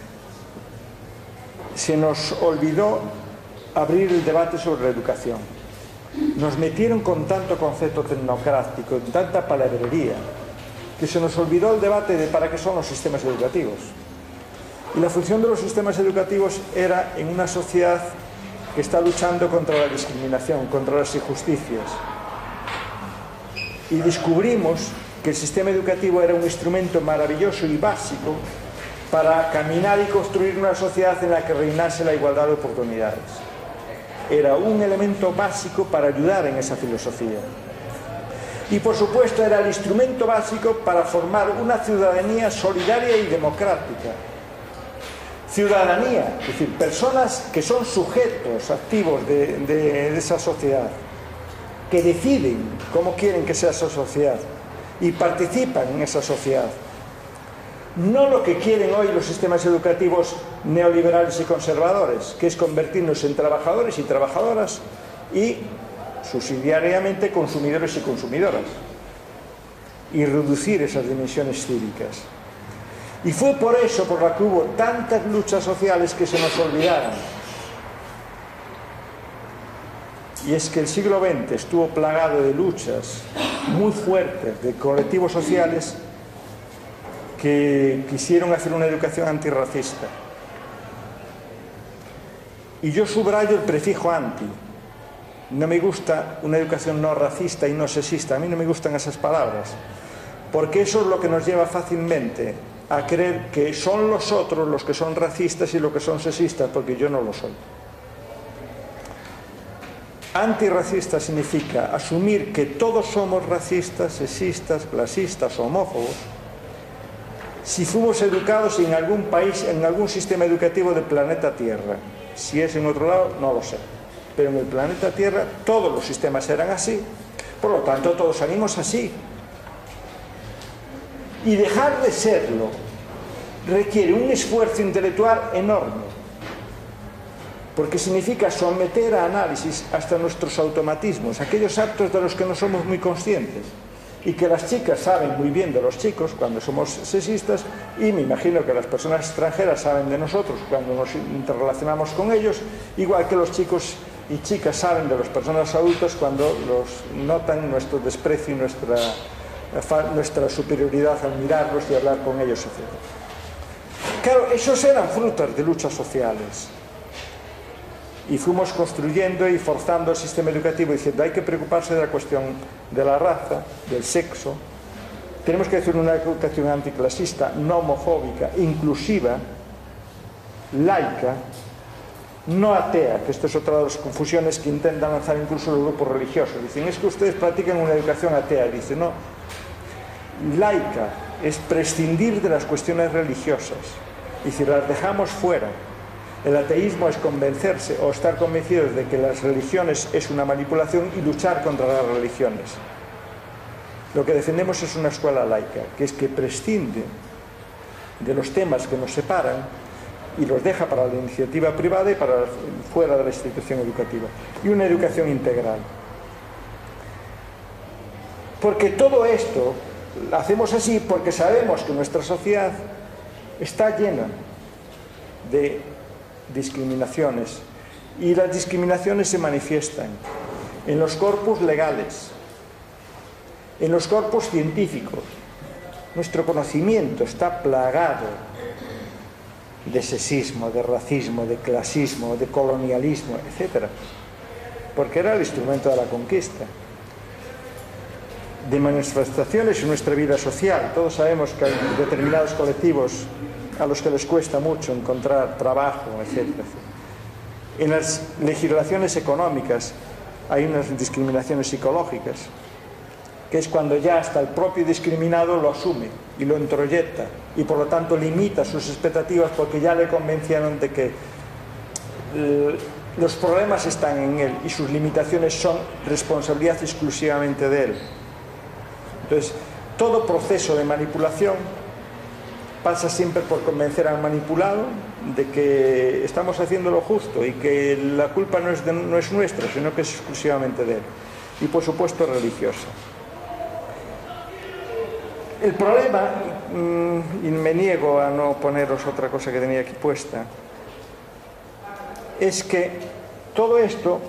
Se nos olvidó abrir el debate sobre la educación. Nos metieron con tanto concepto tecnocrático, tanta palabrería, que se nos olvidó el debate de para qué son los sistemas educativos. Y la función de los sistemas educativos era en una sociedad que está luchando contra la discriminación, contra las injusticias. Y descubrimos que el sistema educativo era un instrumento maravilloso y básico para caminar y construir una sociedad en la que reinase la igualdad de oportunidades. Era un elemento básico para ayudar en esa filosofía. Y por supuesto era el instrumento básico para formar una ciudadanía solidaria y democrática. Ciudadanía, es decir, personas que son sujetos activos de esa sociedad, que deciden cómo quieren que sea esa sociedad y participan en esa sociedad. No lo que quieren hoy los sistemas educativos neoliberales y conservadores, que es convertirnos en trabajadores y trabajadoras y subsidiariamente consumidores y consumidoras, y reducir esas dimensiones cívicas. Y fue por eso por la que hubo tantas luchas sociales que se nos olvidaron. Y es que el siglo XX estuvo plagado de luchas muy fuertes de colectivos sociales que quisieron hacer una educación antirracista. Y yo subrayo el prefijo anti. No me gusta una educación no racista y no sexista. A mí no me gustan esas palabras, porque eso es lo que nos lleva fácilmente a creer que son los otros los que son racistas y los que son sexistas, porque yo no lo soy. Antirracista significa asumir que todos somos racistas, sexistas, clasistas, homófobos, si fuimos educados en algún país, en algún sistema educativo del planeta Tierra. Si es en otro lado, no lo sé. Pero en el planeta Tierra todos los sistemas eran así. Por lo tanto, todos salimos así. Y dejar de serlo requiere un esfuerzo intelectual enorme, porque significa someter a análisis hasta nuestros automatismos, aquellos actos de los que no somos muy conscientes, y que las chicas saben muy bien de los chicos cuando somos sexistas, y me imagino que las personas extranjeras saben de nosotros cuando nos interrelacionamos con ellos, igual que los chicos y chicas saben de las personas adultas cuando notan nuestro desprecio y nuestra superioridad al mirarlos y hablar con ellos, etc. Claro, esos eran frutos de luchas sociales. Y fuimos construyendo y forzando el sistema educativo diciendo hay que preocuparse de la cuestión de la raza, del sexo. Tenemos que hacer una educación anticlasista, no homofóbica, inclusiva, laica, no atea, que esto es otra de las confusiones que intentan lanzar incluso los grupos religiosos. Dicen, es que ustedes practican una educación atea. Dicen, no, laica es prescindir de las cuestiones religiosas. Y si las dejamos fuera, el ateísmo es convencerse o estar convencidos de que las religiones es una manipulación y luchar contra las religiones. Lo que defendemos es una escuela laica, que es que prescinde de los temas que nos separan y los deja para la iniciativa privada y para fuera de la institución educativa. Y una educación integral. Porque todo esto lo hacemos así porque sabemos que nuestra sociedad está llena de discriminaciones, y las discriminaciones se manifiestan en los corpus legales, en los corpus científicos. Nuestro conocimiento está plagado de sexismo, de racismo, de clasismo, de colonialismo, etc. Porque era el instrumento de la conquista. De manifestaciones en nuestra vida social. Todos sabemos que hay determinados colectivos a los que les cuesta mucho encontrar trabajo, etc. En las legislaciones económicas hay unas discriminaciones psicológicas, que es cuando ya hasta el propio discriminado lo asume y lo introyecta y por lo tanto limita sus expectativas porque ya le convencieron de que los problemas están en él y sus limitaciones son responsabilidad exclusivamente de él. Entonces, todo proceso de manipulación pasa siempre por convencer al manipulado de que estamos haciendo lo justo y que la culpa no es nuestra, sino que es exclusivamente de él. Y por supuesto religiosa. El problema, y me niego a no poneros otra cosa que tenía aquí puesta, es que todo esto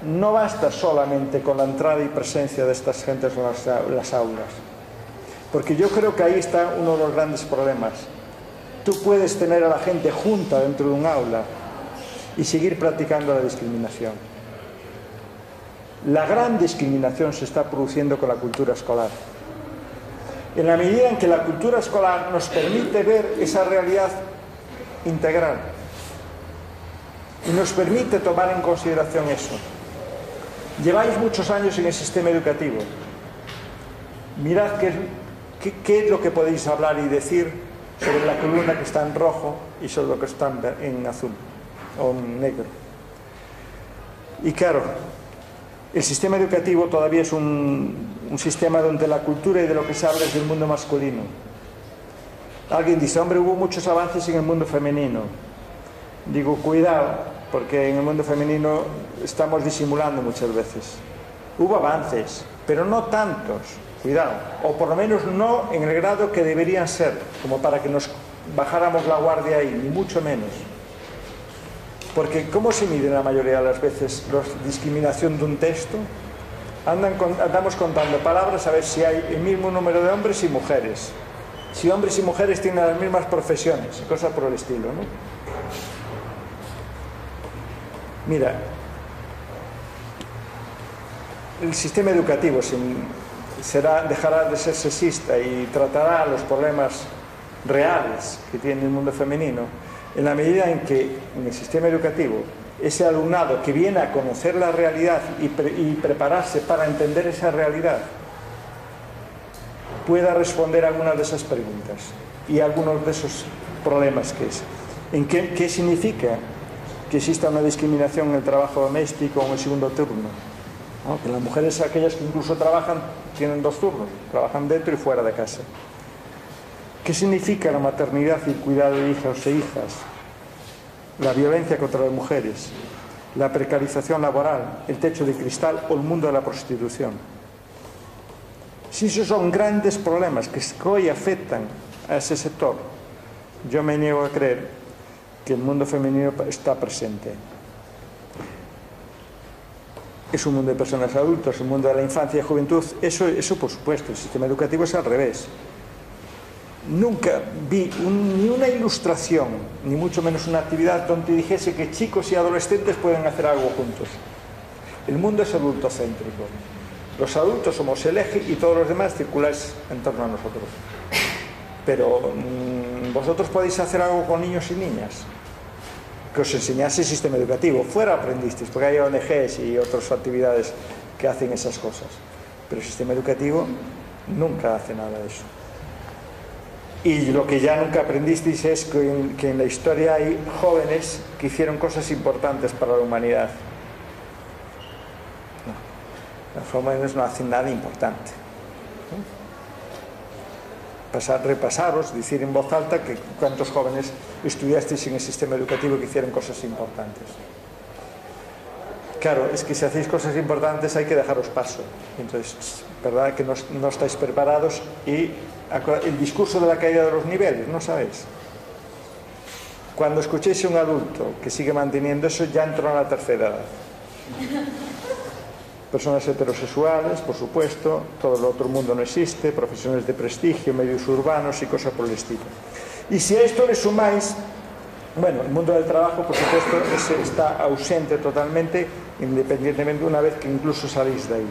no basta solamente con la entrada y presencia de estas gentes en las aulas. Porque yo creo que ahí está uno de los grandes problemas. tú puedes tener a la gente junta dentro de un aula y seguir practicando la discriminación. La gran discriminación se está produciendo con la cultura escolar. En la medida en que la cultura escolar nos permite ver esa realidad integral y nos permite tomar en consideración eso. Lleváis muchos años en el sistema educativo. Mirad qué es lo que podéis hablar y decir sobre la columna que está en rojo y sobre lo que está en azul o en negro. Y claro, el sistema educativo todavía es un sistema donde la cultura y de lo que se habla es del mundo masculino. Alguien dice, hombre, hubo muchos avances en el mundo femenino. Digo, cuidado, porque en el mundo femenino estamos disimulando muchas veces. Hubo avances, pero no tantos, cuidado, o por lo menos no en el grado que deberían ser, como para que nos bajáramos la guardia ahí, ni mucho menos. Porque ¿cómo se mide la mayoría de las veces la discriminación de un texto? Andamos contando palabras a ver si hay el mismo número de hombres y mujeres, si hombres y mujeres tienen las mismas profesiones, cosas por el estilo, ¿no? Mira, el sistema educativo dejará de ser sexista y tratará los problemas reales que tiene el mundo femenino en la medida en que en el sistema educativo ese alumnado que viene a conocer la realidad y prepararse para entender esa realidad pueda responder a algunas de esas preguntas y a algunos de esos problemas que es. ¿Qué significa que exista una discriminación en el trabajo doméstico o en el segundo turno? ¿No? Que las mujeres, aquellas que incluso trabajan, tienen 2 turnos, trabajan dentro y fuera de casa. ¿Qué significa la maternidad y el cuidado de hijos e hijas? La violencia contra las mujeres, la precarización laboral, el techo de cristal o el mundo de la prostitución. Si esos son grandes problemas que hoy afectan a ese sector, yo me niego a creer que el mundo femenino está presente. Es un mundo de personas adultas, un mundo de la infancia y juventud. Eso por supuesto, el sistema educativo es al revés. Nunca vi ni una ilustración, ni mucho menos una actividad donde dijese que chicos y adolescentes pueden hacer algo juntos. El mundo es adultocéntrico. Los adultos somos el eje y todos los demás circuláis en torno a nosotros. Pero vosotros podéis hacer algo con niños y niñas. Que os enseñase el sistema educativo. Fuera aprendisteis, porque hay ONGs y otras actividades que hacen esas cosas. Pero el sistema educativo nunca hace nada de eso. Y lo que ya nunca aprendisteis es que en la historia hay jóvenes que hicieron cosas importantes para la humanidad. No, los jóvenes no hacen nada importante. Repasaros, decir en voz alta que cuántos jóvenes estudiasteis en el sistema educativo que hicieron cosas importantes. Claro, es que si hacéis cosas importantes hay que dejaros paso. Entonces, ¿verdad que no estáis preparados? Y el discurso de la caída de los niveles, ¿no sabéis? Cuando escuchéis a un adulto que sigue manteniendo eso, ya entró en la tercera edad. Personas heterosexuales, por supuesto, todo el otro mundo no existe, profesiones de prestigio, medios urbanos y cosas por el estilo. Y si a esto le sumáis, bueno, el mundo del trabajo, por supuesto, está ausente totalmente, independientemente una vez que incluso salís de ahí.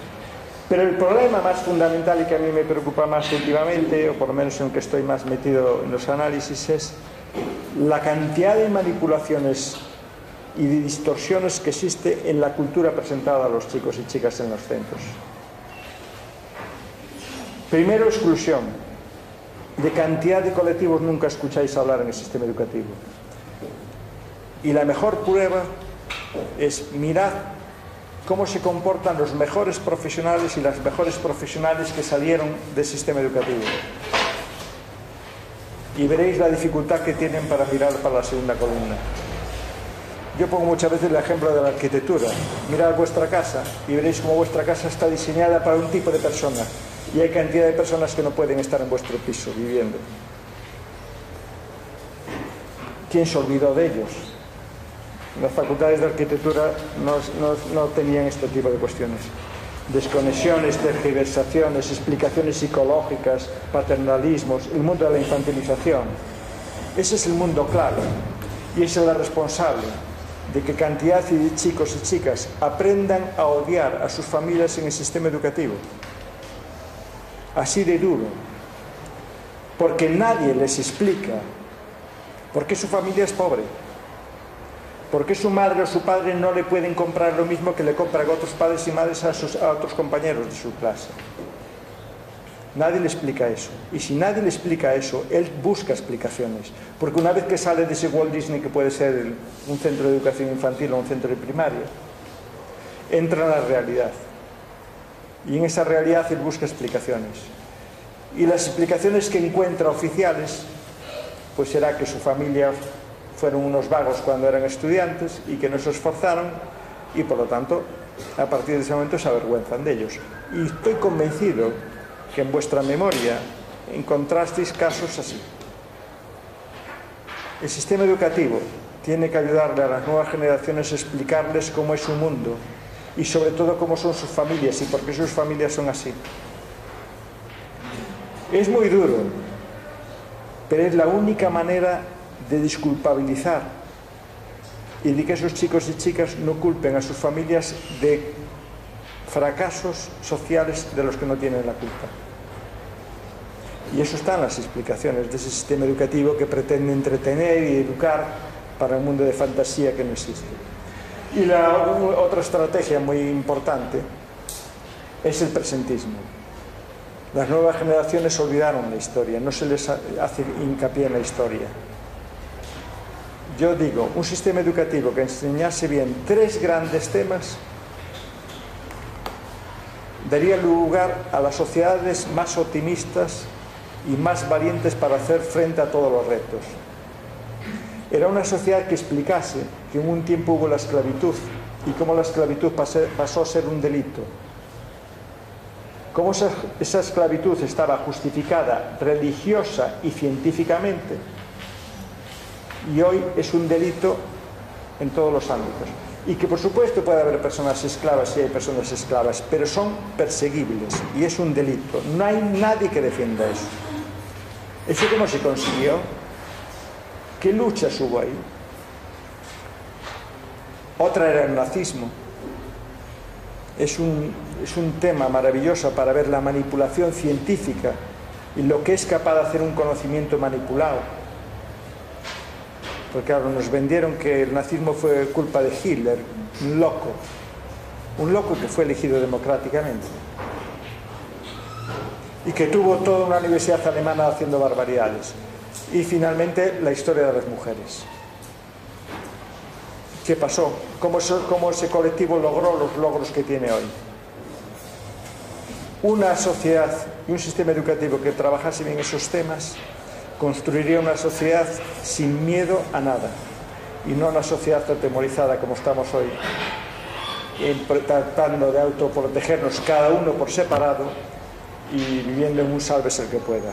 Pero el problema más fundamental y que a mí me preocupa más últimamente, o por lo menos en el que estoy más metido en los análisis, es la cantidad de manipulaciones y de distorsiones que existe en la cultura presentada a los chicos y chicas en los centros. Primero, exclusión. De cantidad de colectivos nunca escucháis hablar en el sistema educativo. Y la mejor prueba es mirad cómo se comportan los mejores profesionales y las mejores profesionales que salieron del sistema educativo. Y veréis la dificultad que tienen para mirar para la segunda columna. Yo pongo muchas veces el ejemplo de la arquitectura. Mirad vuestra casa y veréis cómo vuestra casa está diseñada para un tipo de persona. Y hay cantidad de personas que no pueden estar en vuestro piso viviendo. ¿Quién se olvidó de ellos? Las facultades de arquitectura no tenían este tipo de cuestiones. Desconexiones, tergiversaciones, explicaciones psicológicas, paternalismos, el mundo de la infantilización. Ese es el mundo claro, y esa es la responsable de que cantidad de chicos y chicas aprendan a odiar a sus familias en el sistema educativo. Así de duro. Porque nadie les explica por qué su familia es pobre. ¿Por qué su madre o su padre no le pueden comprar lo mismo que le compran otros padres y madres a otros compañeros de su clase? Nadie le explica eso. Y si nadie le explica eso, él busca explicaciones. Porque una vez que sale de ese Walt Disney, que puede ser un centro de educación infantil o un centro de primaria, entra en la realidad. Y en esa realidad él busca explicaciones. Y las explicaciones que encuentra oficiales, pues será que su familia fueron unos vagos cuando eran estudiantes y que no se esforzaron y por lo tanto a partir de ese momento se avergüenzan de ellos. Y estoy convencido que en vuestra memoria encontrasteis casos así. El sistema educativo tiene que ayudarle a las nuevas generaciones a explicarles cómo es su mundo y sobre todo cómo son sus familias y por qué sus familias son así. Es muy duro, pero es la única manera de desculpabilizar y de que esos chicos y chicas no culpen a sus familias de fracasos sociales de los que no tienen la culpa. Y eso está en las explicaciones de ese sistema educativo que pretende entretener y educar para un mundo de fantasía que no existe. Y la otra estrategia muy importante es el presentismo. Las nuevas generaciones olvidaron la historia, no se les hace hincapié en la historia. Yo digo, un sistema educativo que enseñase bien 3 grandes temas daría lugar a las sociedades más optimistas y más valientes para hacer frente a todos los retos. Era una sociedad que explicase que en un tiempo hubo la esclavitud y cómo la esclavitud pasó a ser un delito. Cómo esa esclavitud estaba justificada religiosa y científicamente y hoy es un delito en todos los ámbitos. Y que por supuesto puede haber personas esclavas y hay personas esclavas, pero son perseguibles y es un delito. No hay nadie que defienda eso. ¿Eso cómo se consiguió? ¿Qué luchas hubo ahí? Otra era el nazismo. Es un tema maravilloso para ver la manipulación científica y lo que es capaz de hacer un conocimiento manipulado. Porque claro, nos vendieron que el nazismo fue culpa de Hitler, un loco que fue elegido democráticamente y que tuvo toda una universidad alemana haciendo barbaridades. Y finalmente la historia de las mujeres. ¿Qué pasó? ¿Cómo ese colectivo logró los logros que tiene hoy? Una sociedad y un sistema educativo que trabajase bien esos temas construiría una sociedad sin miedo a nada y no una sociedad atemorizada como estamos hoy, tratando de autoprotegernos cada uno por separado y viviendo en un sálvese el que pueda.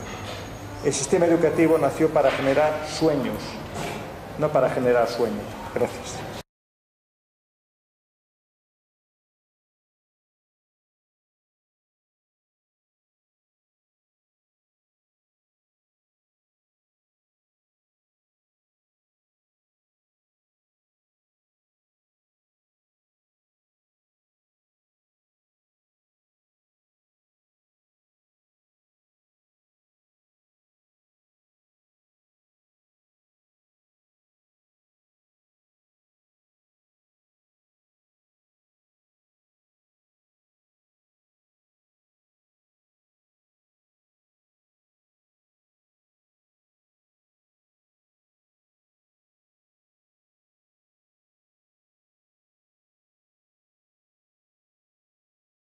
El sistema educativo nació para generar sueños, no para generar sueños. Gracias.